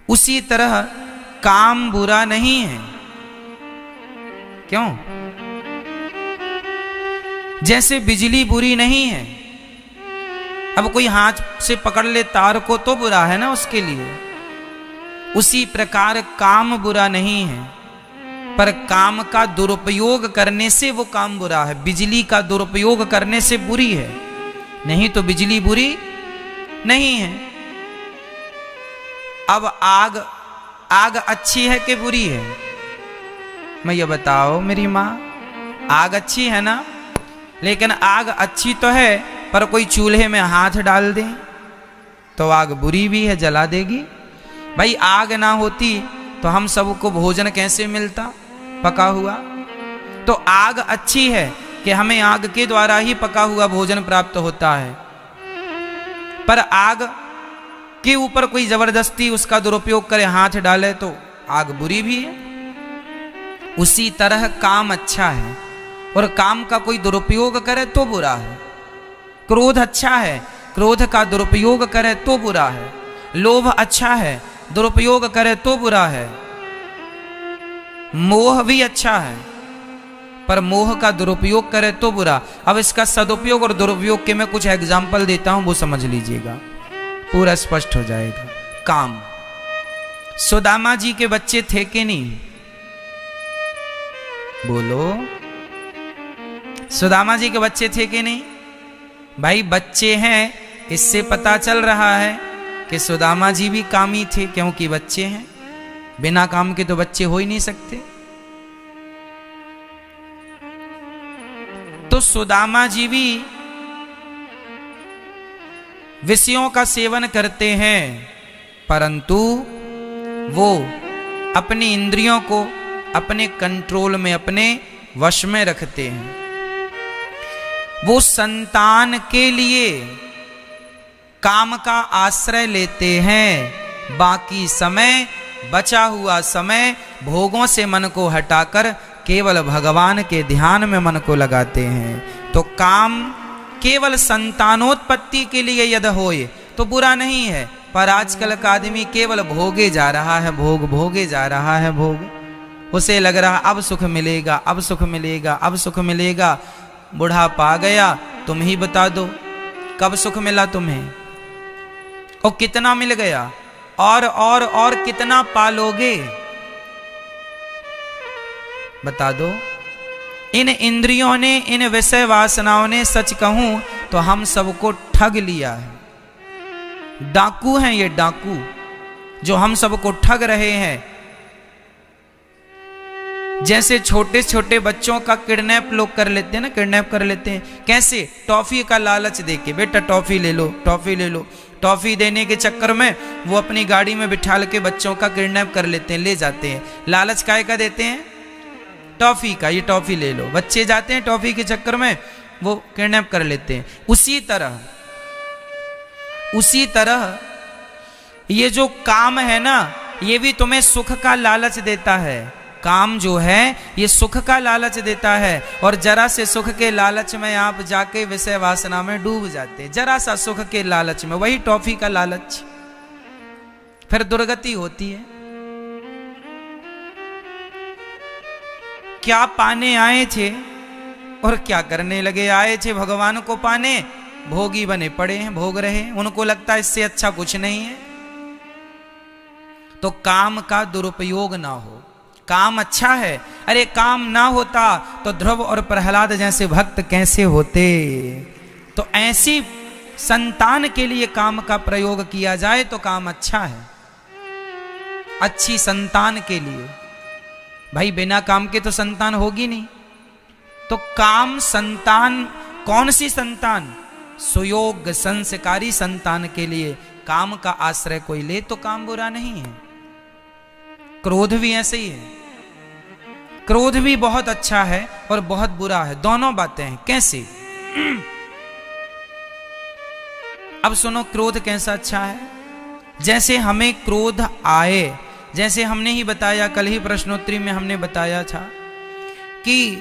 उसी तरह काम बुरा नहीं है। क्यों? जैसे बिजली बुरी नहीं है, अब कोई हाथ से पकड़ ले तार को तो बुरा है ना उसके लिए। उसी प्रकार काम बुरा नहीं है, पर काम का दुरुपयोग करने से वो काम बुरा है। बिजली का दुरुपयोग करने से बुरी है, नहीं तो बिजली बुरी नहीं है। अब आग अच्छी है कि बुरी है? मैं ये बताओ मेरी माँ, आग अच्छी है ना? लेकिन आग अच्छी तो है, पर कोई चूल्हे में हाथ डाल दे तो आग बुरी भी है, जला देगी। भाई आग ना होती तो हम सबको भोजन कैसे मिलता पका हुआ? तो आग अच्छी है कि हमें आग के द्वारा ही पका हुआ भोजन प्राप्त होता है, पर आग के ऊपर कोई जबरदस्ती उसका दुरुपयोग करे, हाथ डाले तो आग बुरी भी है। उसी तरह काम अच्छा है और काम का कोई दुरुपयोग करे तो बुरा है। क्रोध अच्छा है, क्रोध का दुरुपयोग करे तो बुरा है। लोभ अच्छा है, दुरुपयोग करे तो बुरा है। मोह भी अच्छा है, पर मोह का दुरुपयोग करे तो बुरा। अब इसका सदुपयोग और दुरुपयोग के मैं कुछ एग्जाम्पल देता हूं, वो समझ लीजिएगा, पूरा स्पष्ट हो जाएगा। काम, सुदामा जी के बच्चे थे कि नहीं? बोलो, सुदामा जी के बच्चे थे कि नहीं? भाई बच्चे हैं, इससे पता चल रहा है कि सुदामा जी भी कामी थे, क्योंकि बच्चे हैं। बिना काम के तो बच्चे हो ही नहीं सकते। तो सुदामा जी भी विषयों का सेवन करते हैं, परंतु वो अपनी इंद्रियों को अपने कंट्रोल में, अपने वश में रखते हैं। वो संतान के लिए काम का आश्रय लेते हैं, बाकी समय, बचा हुआ समय भोगों से मन को हटाकर केवल भगवान के ध्यान में मन को लगाते हैं। तो काम केवल संतानोत्पत्ति के लिए यदि होए तो बुरा नहीं है, पर आजकल का आदमी केवल भोगे जा रहा है, भोगे जा रहा है भोग। उसे लग रहा अब सुख मिलेगा, अब सुख मिलेगा, अब सुख मिलेगा। बुढ़ापा आ गया, तुम ही बता दो कब सुख मिला तुम्हें और कितना मिल गया, और कितना पालोगे, बता दो। इन इंद्रियों ने, इन विषय वासनाओं ने, सच कहूं तो हम सबको ठग लिया है। डाकू हैं ये, डाकू जो हम सबको ठग रहे हैं। जैसे छोटे छोटे बच्चों का किडनैप लोग कर लेते हैं ना, किडनैप कर लेते हैं। कैसे? टॉफी का लालच देके, बेटा टॉफी ले लो, टॉफी ले लो। टॉफी देने के चक्कर में वो अपनी गाड़ी में बिठा के बच्चों का किडनैप कर लेते हैं, ले जाते हैं। लालच काय का देते हैं? टॉफी का, ये टॉफी ले लो। बच्चे जाते हैं टॉफी के चक्कर में, वो किडनैप कर लेते हैं। उसी तरह ये जो काम है ना, ये भी तुम्हें सुख का लालच देता है। काम जो है ये सुख का लालच देता है, और जरा से सुख के लालच में आप जाके विषय वासना में डूब जाते हैं। जरा सा सुख के लालच में, वही टॉफी का लालच, फिर दुर्गति होती है। क्या पाने आए थे और क्या करने लगे। आए थे भगवान को पाने, भोगी बने पड़े हैं, भोग रहे हैं। उनको लगता है इससे अच्छा कुछ नहीं है। तो काम का दुरुपयोग ना हो। काम अच्छा है, अरे काम ना होता तो ध्रुव और प्रहलाद जैसे भक्त कैसे होते। तो ऐसी संतान के लिए काम का प्रयोग किया जाए तो काम अच्छा है, अच्छी संतान के लिए। भाई बिना काम के तो संतान होगी नहीं। तो काम संतान, कौन सी संतान? सुयोग्य संस्कारी संतान के लिए काम का आश्रय कोई ले तो काम बुरा नहीं है। क्रोध भी ऐसे ही है। क्रोध भी बहुत अच्छा है और बहुत बुरा है, दोनों बातें हैं। कैसे? अब सुनो, क्रोध कैसा अच्छा है। जैसे हमें क्रोध आए, जैसे हमने ही बताया, कल ही प्रश्नोत्तरी में हमने बताया था कि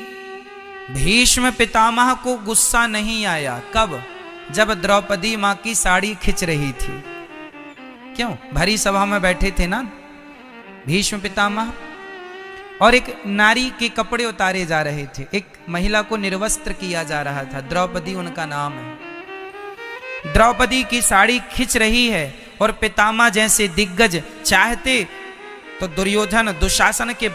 भीष्म पितामह को गुस्सा नहीं आया। कब? जब द्रौपदी मां की साड़ी खिंच रही थी। क्यों? भरी सभा में बैठे थे ना भीष्म पितामह, और एक नारी के कपड़े उतारे जा रहे थे। एक महिला को निर्वस्त्र किया जा रहा था, द्रौपदी उनका नाम है। द्रौपदी की साड़ी खिंच रही है और पितामह जैसे दिग्गज चाहते तो दुर्योधन दुशासन के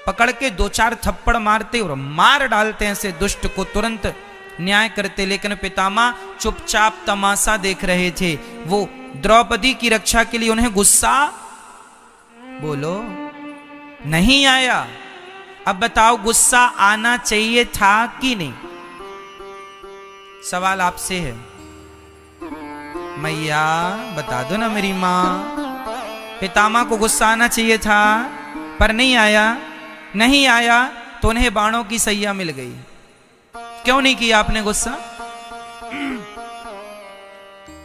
पकड़ के 2-4 थप्पड़ मारते और मार डालते ऐसे दुष्ट को, तुरंत न्याय करते। लेकिन पितामह चुपचाप तमाशा देख रहे थे। वो द्रौपदी की रक्षा के लिए उन्हें गुस्सा, बोलो, नहीं आया। अब बताओ, गुस्सा आना चाहिए था कि नहीं? सवाल आपसे है। मैया बता दो ना मेरी मां, पितामह को गुस्सा आना चाहिए था पर नहीं आया। नहीं आया तो उन्हें बाणों की सैया मिल गई। क्यों नहीं किया आपने गुस्सा?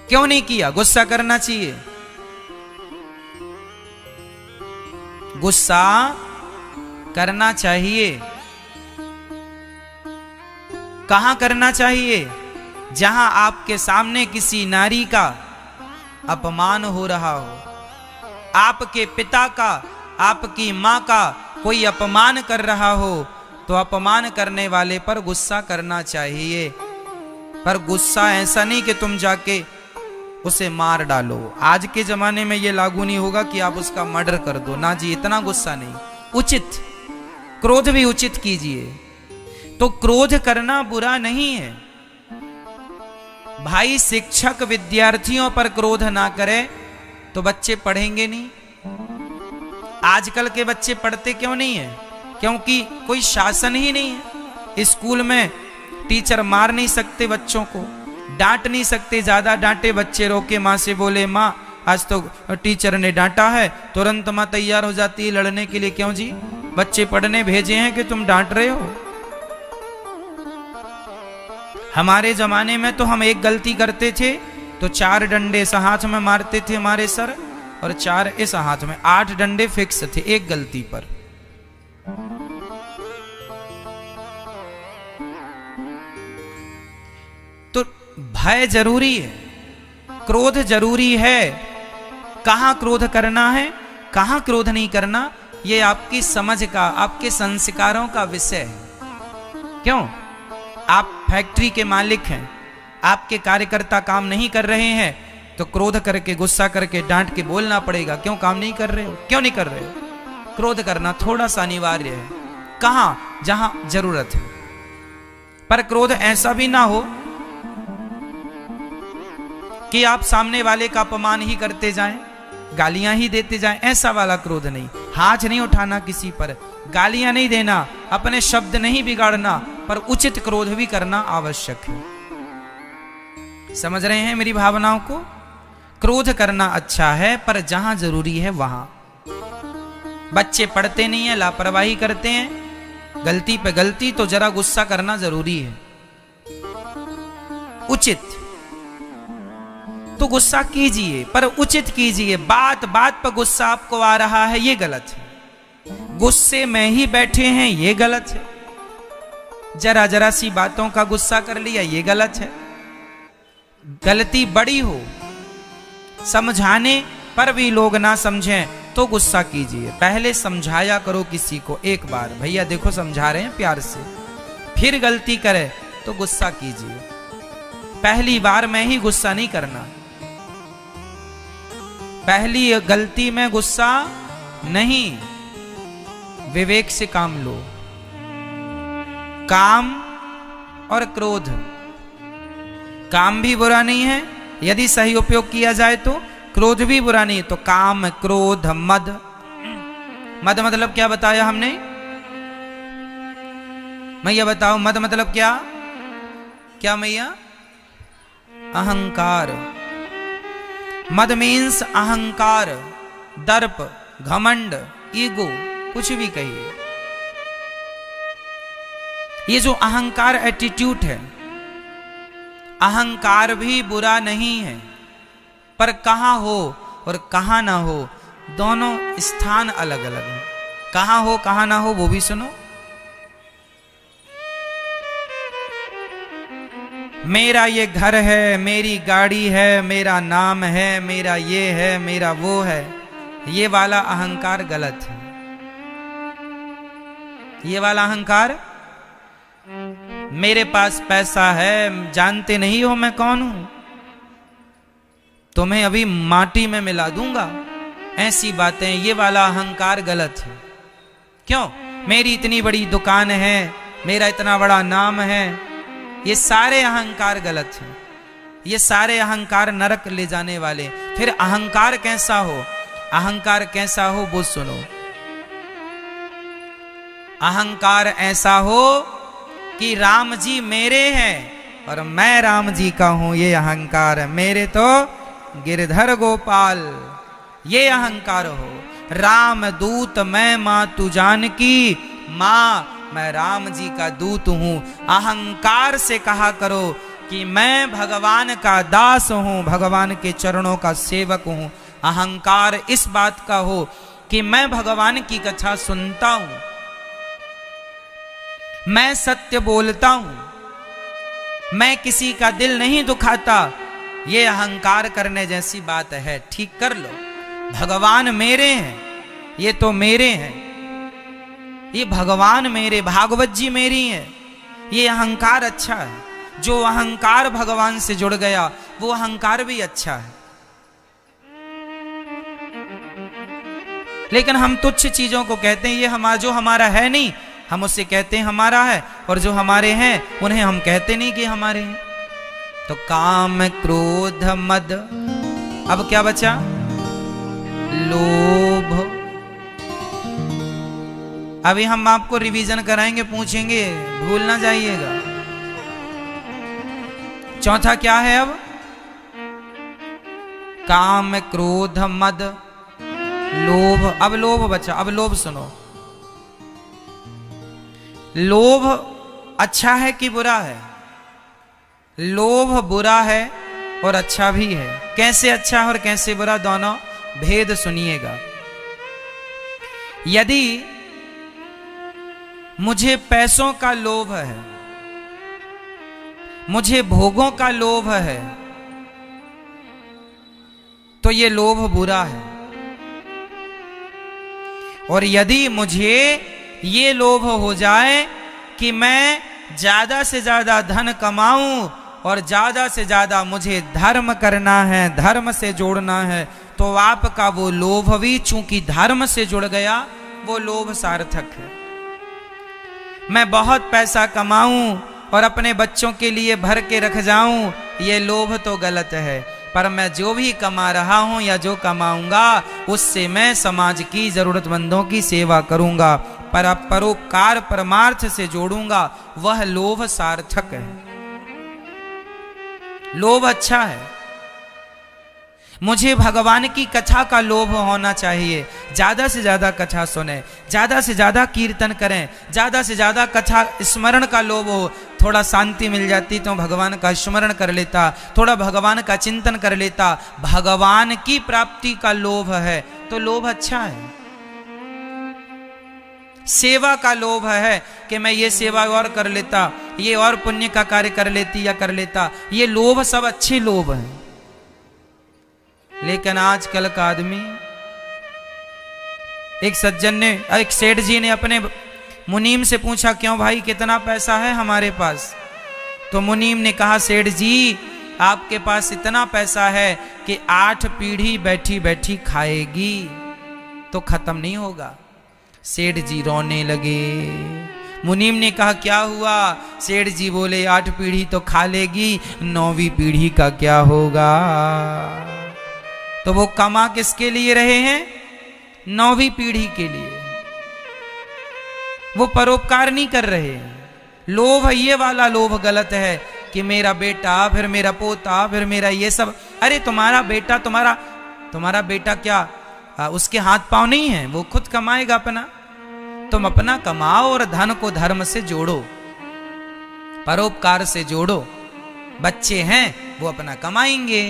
क्यों नहीं किया? गुस्सा करना चाहिए। गुस्सा करना चाहिए। कहां करना चाहिए? जहां आपके सामने किसी नारी का अपमान हो रहा हो, आपके पिता का, आपकी मां का कोई अपमान कर रहा हो, तो अपमान करने वाले पर गुस्सा करना चाहिए। पर गुस्सा ऐसा नहीं कि तुम जाके उसे मार डालो। आज के जमाने में यह लागू नहीं होगा कि आप उसका मर्डर कर दो, ना जी, इतना गुस्सा नहीं। उचित क्रोध भी उचित कीजिए। तो क्रोध करना बुरा नहीं है। भाई शिक्षक विद्यार्थियों पर क्रोध ना करे तो बच्चे पढ़ेंगे नहीं। आजकल के बच्चे पढ़ते क्यों नहीं है? क्योंकि कोई शासन ही नहीं है। स्कूल में टीचर मार नहीं सकते बच्चों को, डांट नहीं सकते। ज्यादा डांटे बच्चे रोके, माँ से बोले माँ आज तो टीचर ने डांटा है, तुरंत माँ तैयार हो जाती है लड़ने के लिए। क्यों जी? बच्चे पढ़ने भेजे हैं कि तुम डांट रहे हो? हमारे जमाने में तो हम एक गलती करते थे तो 4 डंडे इस हाथ में मारते थे हमारे सर, और 4 इस हाथ में। 8 डंडे फिक्स थे एक गलती पर। तो भय जरूरी है, क्रोध जरूरी है। कहां क्रोध करना है, कहां क्रोध नहीं करना, यह आपकी समझ का, आपके संस्कारों का विषय है। क्यों? आप फैक्ट्री के मालिक हैं, आपके कार्यकर्ता काम नहीं कर रहे हैं तो क्रोध करके, गुस्सा करके, डांट के बोलना पड़ेगा। क्यों काम नहीं कर रहे हो? क्यों नहीं कर रहे हो? क्रोध करना थोड़ा सा अनिवार्य है। कहां? जहां जरूरत है। पर क्रोध ऐसा भी ना हो कि आप सामने वाले का अपमान ही करते जाएं, गालियां ही देते जाएं। ऐसा वाला क्रोध नहीं। हाथ नहीं उठाना किसी पर, गालियां नहीं देना, अपने शब्द नहीं बिगाड़ना, पर उचित क्रोध भी करना आवश्यक है। समझ रहे हैं मेरी भावनाओं को? क्रोध करना अच्छा है, पर जहां जरूरी है वहां। बच्चे पढ़ते नहीं है, लापरवाही करते हैं, गलती पे गलती, तो जरा गुस्सा करना जरूरी है, उचित। तो गुस्सा कीजिए, पर उचित कीजिए। बात बात पर गुस्सा आपको आ रहा है, ये गलत है। गुस्से में ही बैठे हैं, ये गलत है। जरा जरा सी बातों का गुस्सा कर लिया, ये गलत है। गलती बड़ी हो, समझाने पर भी लोग ना समझें तो गुस्सा कीजिए। पहले समझाया करो किसी को, एक बार भैया देखो समझा रहे हैं प्यार से, फिर गलती करे तो गुस्सा कीजिए। पहली बार में ही गुस्सा नहीं करना, पहली गलती में गुस्सा नहीं, विवेक से काम लो। काम और क्रोध, काम भी बुरा नहीं है यदि सही उपयोग किया जाए तो, क्रोध भी बुरा नहीं। तो काम, क्रोध, मद, मद मतलब क्या बताया हमने? मैया बताओ मद मतलब क्या? क्या मैया? अहंकार। मद मीन्स अहंकार, दर्प, घमंड, ईगो, कुछ भी कहिए। ये जो अहंकार एटीट्यूड है, अहंकार भी बुरा नहीं है, पर कहां हो और कहां ना हो दोनों स्थान अलग अलग हैं। कहां हो कहां ना हो वो भी सुनो। मेरा ये घर है, मेरी गाड़ी है, मेरा नाम है, मेरा ये है, मेरा वो है, ये वाला अहंकार गलत है। ये वाला अहंकार, मेरे पास पैसा है, जानते नहीं हो मैं कौन हूं, तुम्हें अभी माटी में मिला दूंगा, ऐसी बातें, ये वाला अहंकार गलत है। क्यों? मेरी इतनी बड़ी दुकान है, मेरा इतना बड़ा नाम है, ये सारे अहंकार गलत हैं। ये सारे अहंकार नरक ले जाने वाले। फिर अहंकार कैसा हो? अहंकार कैसा हो वो सुनो। अहंकार ऐसा हो कि राम जी मेरे हैं और मैं राम जी का हूं, ये अहंकार है। मेरे तो गिरधर गोपाल, ये अहंकार हो। राम दूत मैं मां तू जानकी, मां मैं राम जी का दूत हूं। अहंकार से कहा करो कि मैं भगवान का दास हूं, भगवान के चरणों का सेवक हूं। अहंकार इस बात का हो कि मैं भगवान की कथा सुनता हूं, मैं सत्य बोलता हूं, मैं किसी का दिल नहीं दुखाता। ये अहंकार करने जैसी बात है। ठीक कर लो, भगवान मेरे हैं, ये तो मेरे हैं, ये भगवान मेरे, भागवत जी मेरी है। ये अहंकार अच्छा है। जो अहंकार भगवान से जुड़ गया वो अहंकार भी अच्छा है। लेकिन हम तुच्छ चीजों को कहते हैं ये जो हमारा है नहीं, हम उससे कहते हैं हमारा है, और जो हमारे हैं उन्हें हम कहते नहीं कि हमारे हैं। तो काम, क्रोध, मद, अब क्या बचा? लोभ। अभी हम आपको रिवीजन कराएंगे, पूछेंगे, भूल ना जाइएगा। चौथा क्या है अब? काम, क्रोध, मद, लोभ। अब लोभ बचा। अब लोभ सुनो। लोभ अच्छा है कि बुरा है? लोभ बुरा है और अच्छा भी है। कैसे अच्छा और कैसे बुरा, दोनों भेद सुनिएगा। यदि मुझे पैसों का लोभ है, मुझे भोगों का लोभ है, तो ये लोभ बुरा है। और यदि मुझे ये लोभ हो जाए कि मैं ज्यादा से ज्यादा धन कमाऊं और ज्यादा से ज्यादा मुझे धर्म करना है, धर्म से जोड़ना है, तो आपका वो लोभ भी चूंकि धर्म से जुड़ गया, वो लोभ सार्थक है। मैं बहुत पैसा कमाऊं और अपने बच्चों के लिए भर के रख जाऊं, ये लोभ तो गलत है। पर मैं जो भी कमा रहा हूं या जो कमाऊंगा, उससे मैं समाज की जरूरतमंदों की सेवा करूंगा, पर परोपकार परमार्थ से जोड़ूंगा, वह लोभ सार्थक है। लोभ अच्छा है। मुझे भगवान की कथा का लोभ होना चाहिए। ज्यादा से ज्यादा कथा सुने, ज्यादा से ज्यादा कीर्तन करें, ज्यादा से ज्यादा कथा स्मरण का लोभ हो। थोड़ा शांति मिल जाती तो भगवान का स्मरण कर लेता, थोड़ा भगवान का चिंतन कर लेता। भगवान की प्राप्ति का लोभ है तो लोभ अच्छा है। सेवा का लोभ है कि मैं ये सेवा और कर लेता, ये और पुण्य का कार्य कर लेती या कर लेता, ये लोभ सब अच्छे लोभ हैं। लेकिन आजकल का आदमी एक सज्जन ने, एक सेठ जी ने अपने मुनीम से पूछा, क्यों भाई कितना पैसा है हमारे पास? तो मुनीम ने कहा, सेठ जी आपके पास इतना पैसा है कि 8 पीढ़ी बैठी बैठी खाएगी तो खत्म नहीं होगा। सेठ जी रोने लगे। मुनीम ने कहा, क्या हुआ? सेठ जी बोले, 8 पीढ़ी तो खा लेगी, 9वीं पीढ़ी का क्या होगा? तो वो कमा किसके लिए रहे हैं? 9वीं पीढ़ी के लिए। वो परोपकार नहीं कर रहे हैं। लोभ, ये वाला लोभ गलत है कि मेरा बेटा, फिर मेरा पोता, फिर मेरा ये सब। अरे तुम्हारा बेटा, तुम्हारा बेटा क्या उसके हाथ पांव नहीं है? वो खुद कमाएगा अपना। तुम अपना कमाओ और धन को धर्म से जोड़ो, परोपकार से जोड़ो। बच्चे हैं वो अपना कमाएंगे।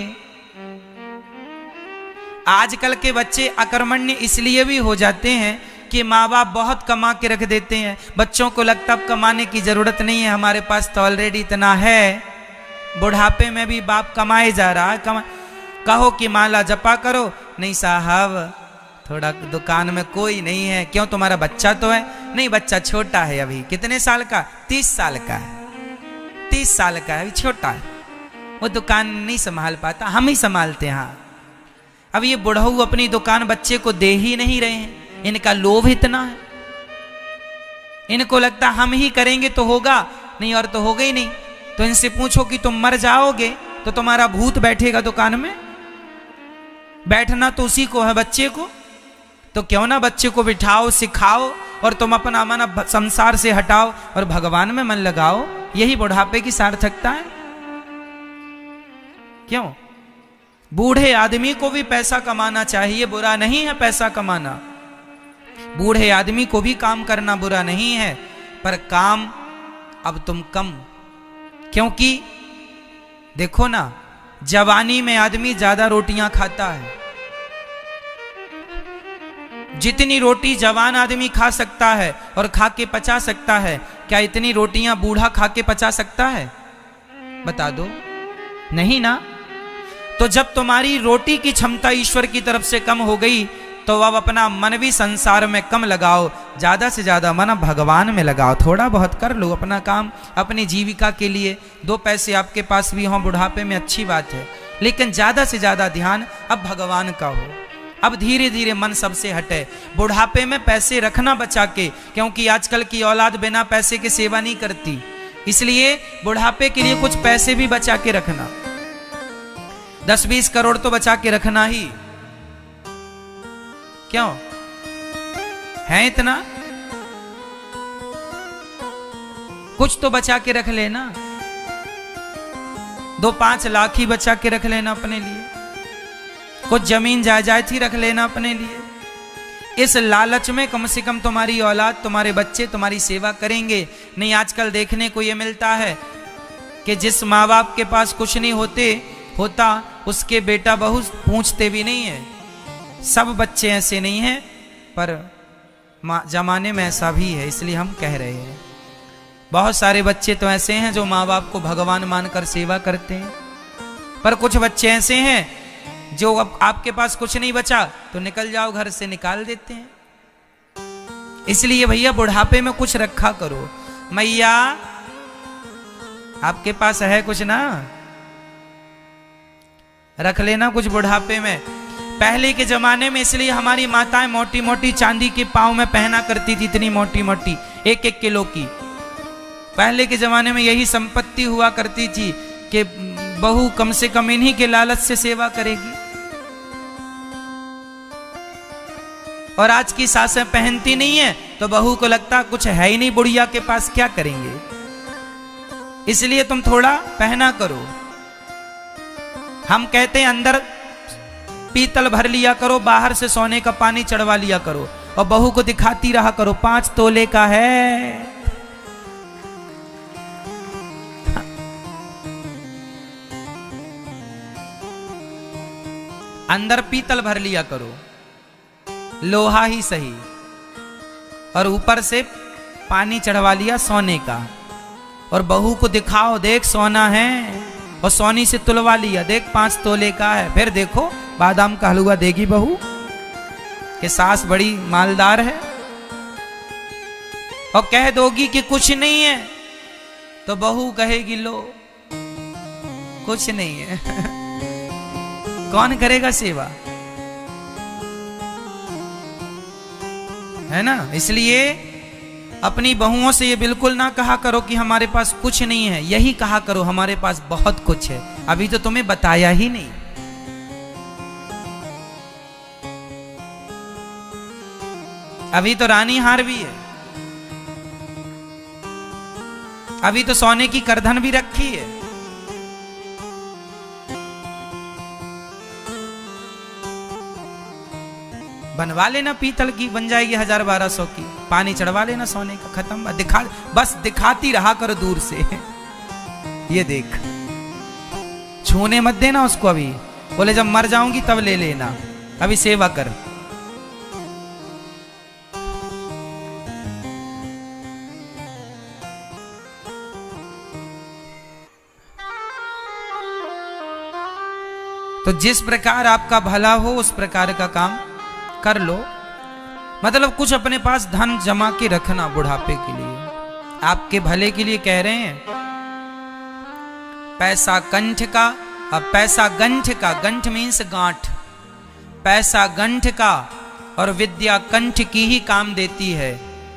आजकल के बच्चे अकर्मण्य इसलिए भी हो जाते हैं कि माँ बाप बहुत कमा के रख देते हैं। बच्चों को लगता अब कमाने की जरूरत नहीं है, हमारे पास तो ऑलरेडी इतना है। बुढ़ापे में भी बाप कमाए जा रहा है। कहो कि माला जपा करो, नहीं साहब थोड़ा दुकान में कोई नहीं है। क्यों, तुम्हारा बच्चा तो है? नहीं, बच्चा छोटा है अभी। कितने साल का? 30 साल का है। 30 साल का है, अभी छोटा है, वो दुकान नहीं संभाल पाता, हम ही संभालते हैं। हाँ, अब ये बुढ़ऊ अपनी दुकान बच्चे को दे ही नहीं रहे हैं। इनका लोभ इतना है, इनको लगता हम ही करेंगे तो होगा, नहीं और तो होगा ही नहीं। तो इनसे पूछो कि तुम मर जाओगे तो तुम्हारा भूत बैठेगा दुकान में? बैठना तो उसी को है, बच्चे को। तो क्यों ना बच्चे को बिठाओ, सिखाओ और तुम अपना मन संसार से हटाओ और भगवान में मन लगाओ। यही बुढ़ापे की सार्थकता है। क्यों? बूढ़े आदमी को भी पैसा कमाना चाहिए, बुरा नहीं है पैसा कमाना। बूढ़े आदमी को भी काम करना बुरा नहीं है, पर काम अब तुम कम। क्योंकि देखो ना, जवानी में आदमी ज्यादा रोटियां खाता है। जितनी रोटी जवान आदमी खा सकता है और खा के पचा सकता है, क्या इतनी रोटियां बूढ़ा खा के पचा सकता है? बता दो, नहीं ना। तो जब तुम्हारी रोटी की क्षमता ईश्वर की तरफ से कम हो गई, तो अब अपना मन भी संसार में कम लगाओ, ज्यादा से ज्यादा मन भगवान में लगाओ। थोड़ा बहुत कर लो अपना काम, अपनी जीविका के लिए 2 पैसे आपके पास भी हों बुढ़ापे में, अच्छी बात है, लेकिन ज्यादा से ज्यादा ध्यान अब भगवान का हो। अब धीरे धीरे मन सबसे हटे। बुढ़ापे में पैसे रखना बचा के, क्योंकि आजकल की औलाद बिना पैसे के सेवा नहीं करती, इसलिए बुढ़ापे के लिए कुछ पैसे भी बचा के रखना। 10-20 करोड़ तो बचा के रखना ही। क्यों है इतना? कुछ तो बचा के रख लेना। 2-5 लाख ही बचा के रख लेना अपने लिए। कुछ जमीन जायदाद ही रख लेना अपने लिए। इस लालच में कम से कम तुम्हारी औलाद, तुम्हारे बच्चे तुम्हारी सेवा करेंगे। नहीं, आजकल देखने को यह मिलता है कि जिस माँ बाप के पास कुछ नहीं होता उसके बेटा बहू पूछते भी नहीं है। सब बच्चे ऐसे नहीं हैं, पर जमाने में ऐसा भी है, इसलिए हम कह रहे हैं। बहुत सारे बच्चे तो ऐसे हैं जो माँ बाप को भगवान मानकर सेवा करते हैं, पर कुछ बच्चे ऐसे हैं जो अब आपके पास कुछ नहीं बचा तो निकल जाओ घर से, निकाल देते हैं। इसलिए भैया बुढ़ापे में कुछ रखा करो। मैया आपके पास है कुछ ना, रख लेना कुछ बुढ़ापे में। पहले के जमाने में इसलिए हमारी माताएं मोटी मोटी चांदी के पांव में पहना करती थी, इतनी मोटी मोटी 1-1 किलो की। पहले के जमाने में यही संपत्ति हुआ करती थी कि बहू कम से कम इन्हीं के लालच से सेवा करेगी। और आज की सासें पहनती नहीं है तो बहू को लगता कुछ है ही नहीं बुढ़िया के पास, क्या करेंगे। इसलिए तुम थोड़ा पहना करो। हम कहते हैं अंदर पीतल भर लिया करो, बाहर से सोने का पानी चढ़वा लिया करो और बहू को दिखाती रहा करो 5 तोले का है। अंदर पीतल भर लिया करो, लोहा ही सही, और ऊपर से पानी चढ़वा लिया सोने का, और बहू को दिखाओ देख सोना है, और सोनी से तुलवा लिया देख 5 तोले का है। फिर देखो बादाम का हलवा देगी बहू। कि सास बड़ी मालदार है, और कह दोगी कि कुछ नहीं है तो बहू कहेगी लो कुछ नहीं है। कौन करेगा सेवा, है ना। इसलिए अपनी बहुओं से ये बिल्कुल ना कहा करो कि हमारे पास कुछ नहीं है, यही कहा करो हमारे पास बहुत कुछ है, अभी तो तुम्हें बताया ही नहीं। अभी तो रानी हार भी है, अभी तो सोने की करधन भी रखी है। बनवा लेना पीतल की, बन जाएगी 1000-1200 की, पानी चढ़वा लेना सोने का, खत्म। बस दिखाती रहा करो दूर से। ये देख, छूने मत देना उसको, अभी बोले जब मर जाऊंगी तब ले लेना, अभी सेवा कर। तो जिस प्रकार आपका भला हो उस प्रकार का काम कर लो। मतलब कुछ अपने पास धन जमा के रखना बुढ़ापे के लिए, आपके भले के लिए कह रहे हैं। पैसा कंठ का, अब पैसा गंठ का, गंठ मीन्स गांठ, पैसा गंठ का और विद्या कंठ की ही काम देती है।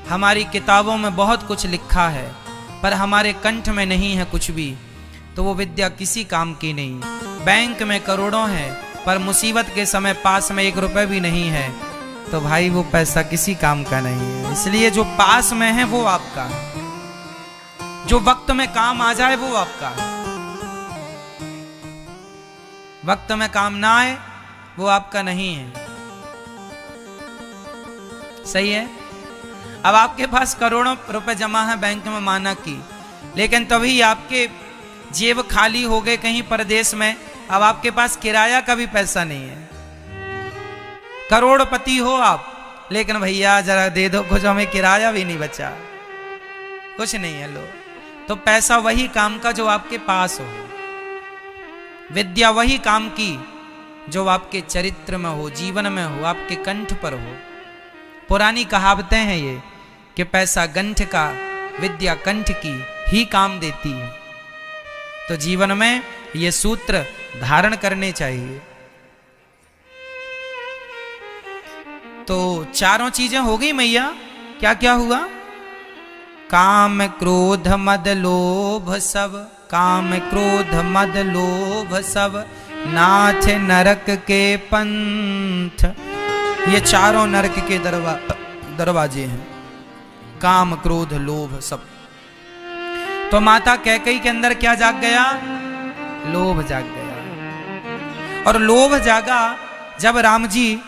हमारी किताबों में बहुत कुछ लिखा है पर हमारे कंठ में नहीं है कुछ भी, तो वो विद्या किसी काम की नहीं। बैंक में करोड़ों हैं पर मुसीबत के समय पास में 1 रुपए भी नहीं है, तो भाई वो पैसा किसी काम का नहीं है। इसलिए जो पास में है वो आपका है, जो वक्त में काम आ जाए वो आपका है, वक्त में काम ना आए वो आपका नहीं है। सही है। अब आपके पास करोड़ों रुपए जमा है बैंक में माना की, लेकिन तभी आपके जेब खाली हो गए कहीं परदेश में, अब आपके पास किराया का भी पैसा नहीं है। करोड़पति हो आप, लेकिन भैया जरा दे दो कुछ, हमें किराया भी नहीं बचा, कुछ नहीं है लो। तो पैसा वही काम का जो आपके पास हो, विद्या वही काम की जो आपके चरित्र में हो, जीवन में हो, आपके कंठ पर हो। पुरानी कहावतें हैं ये कि पैसा गंठ का, विद्या कंठ की ही काम देती है। तो जीवन में ये सूत्र धारण करने चाहिए। तो चारों चीजें हो गई मैया, क्या क्या हुआ? काम क्रोध मद लोभ सब, काम क्रोध मद लोभ सब, नाथ नरक के पंथ। ये चारों नरक के दरवाजे हैं, काम क्रोध लोभ सब। तो माता कैकेयी के अंदर क्या जाग गया? लोभ जाग गया। और लोभ जागा जब राम जी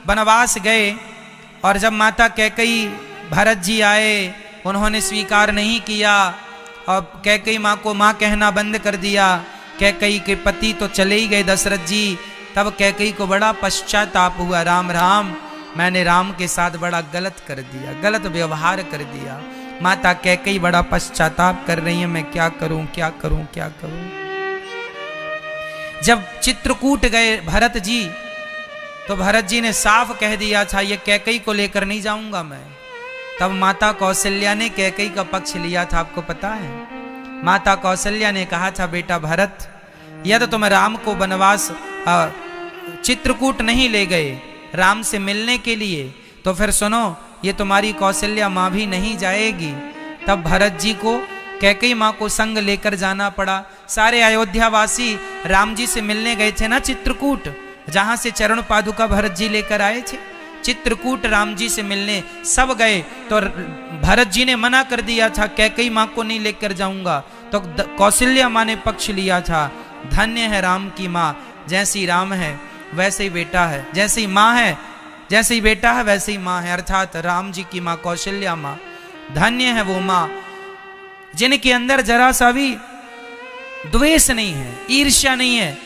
वनवास गए, और जब माता कैकेयी, भरत जी आए, उन्होंने स्वीकार नहीं किया और कैकेयी माँ को माँ कहना बंद कर दिया। कैकेयी के पति तो चले ही गए दशरथ जी। तब कैकेयी को बड़ा पश्चाताप हुआ, राम राम, मैंने राम के साथ बड़ा गलत कर दिया, गलत व्यवहार कर दिया। माता कैकेयी बड़ा पश्चाताप कर रही है, मैं क्या करूं क्या करूं क्या करूं। जब चित्रकूट गए भरत जी, तो भरत जी ने साफ कह दिया था ये कैकेयी को लेकर नहीं जाऊंगा मैं। तब माता कौशल्या ने कैकेयी का पक्ष लिया था, आपको पता है। माता कौशल्या ने कहा था, बेटा भरत, यदि तुम राम को वनवास चित्रकूट नहीं ले गए राम से मिलने के लिए, तो फिर सुनो, ये तुम्हारी कौशल्या माँ भी नहीं जाएगी। तब भरत जी को कैकेयी माँ को संग लेकर जाना पड़ा। सारे अयोध्यावासी राम जी से मिलने गए थे ना चित्रकूट, जहां से चरण पादुका भरत जी लेकर आए थे। चित्रकूट राम जी से मिलने सब गए, तो भरत जी ने मना कर दिया था, कैकेयी माँ को नहीं लेकर जाऊंगा। तो कौशल्या माँ ने पक्ष लिया था, धन्य है राम की माँ, जैसी राम है वैसे ही बेटा है, जैसी माँ है, जैसे ही बेटा है वैसे ही माँ है। अर्थात राम जी की माँ कौशल्या माँ, धन्य है वो माँ जिनके अंदर जरा सा भी द्वेष नहीं है, ईर्ष्या नहीं है।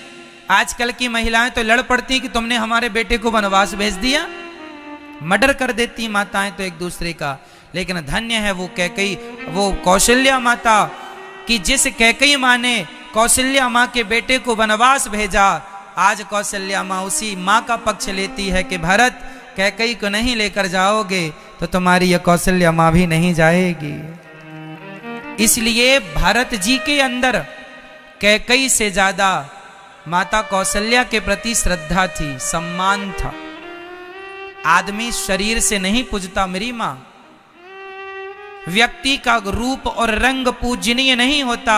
आजकल की महिलाएं तो लड़ पड़ती कि तुमने हमारे बेटे को वनवास भेज दिया, मर्डर कर देती माताएं तो एक दूसरे का। लेकिन धन्य है वो कैकेयी, वो कौशल्या माता कि जिस कैकेयी माँ ने कौशल्या माँ के बेटे को वनवास भेजा, आज कौशल्या माँ उसी माँ का पक्ष लेती है कि भरत कैकई को नहीं लेकर जाओगे तो तुम्हारी यह कौशल्या मां भी नहीं जाएगी। इसलिए भरत जी के अंदर कैकई से ज्यादा माता कौशल्या के प्रति श्रद्धा थी, सम्मान था। आदमी शरीर से नहीं पूजता मेरी मां, व्यक्ति का रूप और रंग पूजनीय नहीं होता,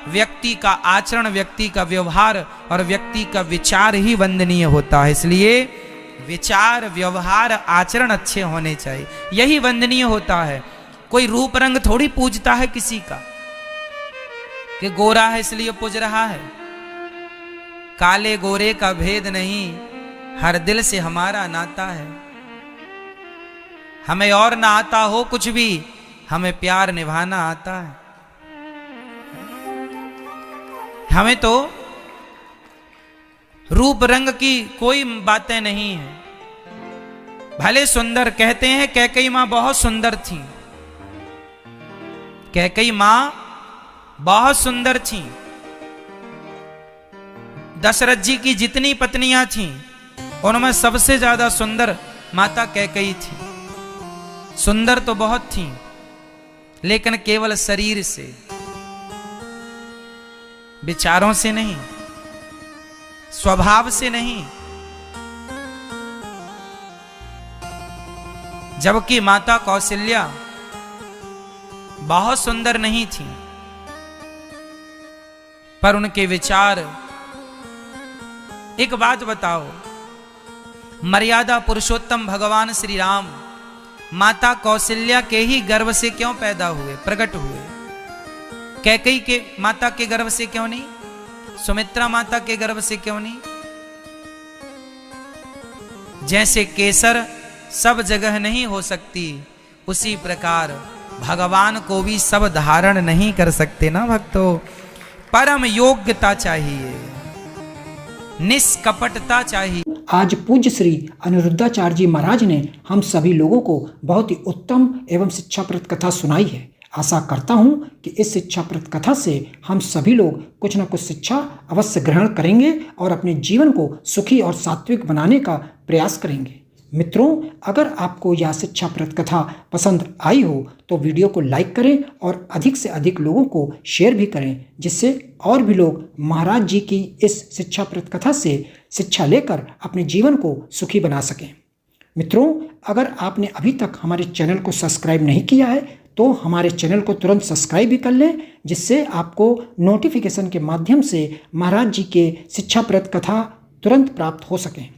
व्यक्ति का आचरण, व्यक्ति का व्यवहार और व्यक्ति का विचार ही वंदनीय होता है। इसलिए विचार, व्यवहार, आचरण अच्छे होने चाहिए, यही वंदनीय होता है। कोई रूप रंग थोड़ी पूजता है किसी का कि गोरा है इसलिए पूज रहा है। काले गोरे का भेद नहीं, हर दिल से हमारा नाता है। हमें और ना आता हो कुछ भी, हमें प्यार निभाना आता है। हमें तो रूप रंग की कोई बातें नहीं है। भले सुंदर, कहते हैं कैकई मां बहुत सुंदर थी, कैकई मां बहुत सुंदर थी। दशरथ जी की जितनी पत्नियां थीं उनमें सबसे ज्यादा सुंदर माता कैकई थी। सुंदर तो बहुत थीं, लेकिन केवल शरीर से, विचारों से नहीं, स्वभाव से नहीं। जबकि माता कौशल्या बहुत सुंदर नहीं थी, पर उनके विचार। एक बात बताओ, मर्यादा पुरुषोत्तम भगवान श्री राम माता कौशल्या के ही गर्भ से क्यों पैदा हुए, प्रकट हुए? कैकई के माता के गर्भ से क्यों नहीं? सुमित्रा माता के गर्भ से क्यों नहीं? जैसे केसर सब जगह नहीं हो सकती, उसी प्रकार भगवान को भी सब धारण नहीं कर सकते ना भक्तों। परम योग्यता चाहिए, निष्कपटता चाहिए। आज पूज्य श्री अनिरुद्धाचार्य जी महाराज ने हम सभी लोगों को बहुत ही उत्तम एवं शिक्षाप्रद कथा सुनाई है। आशा करता हूं कि इस शिक्षाप्रद कथा से हम सभी लोग कुछ न कुछ शिक्षा अवश्य ग्रहण करेंगे और अपने जीवन को सुखी और सात्विक बनाने का प्रयास करेंगे। मित्रों, अगर आपको यह शिक्षाप्रद कथा पसंद आई हो तो वीडियो को लाइक करें और अधिक से अधिक लोगों को शेयर भी करें, जिससे और भी लोग महाराज जी की इस शिक्षाप्रद कथा से शिक्षा लेकर अपने जीवन को सुखी बना सकें। मित्रों, अगर आपने अभी तक हमारे चैनल को सब्सक्राइब नहीं किया है तो हमारे चैनल को तुरंत सब्सक्राइब भी कर लें, जिससे आपको नोटिफिकेशन के माध्यम से महाराज जी के शिक्षाप्रद कथा तुरंत प्राप्त हो सकें।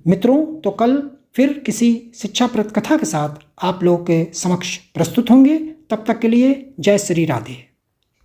मित्रों, तो कल फिर किसी शिक्षाप्रद कथा के साथ आप लोगों के समक्ष प्रस्तुत होंगे। तब तक के लिए जय श्री राधे।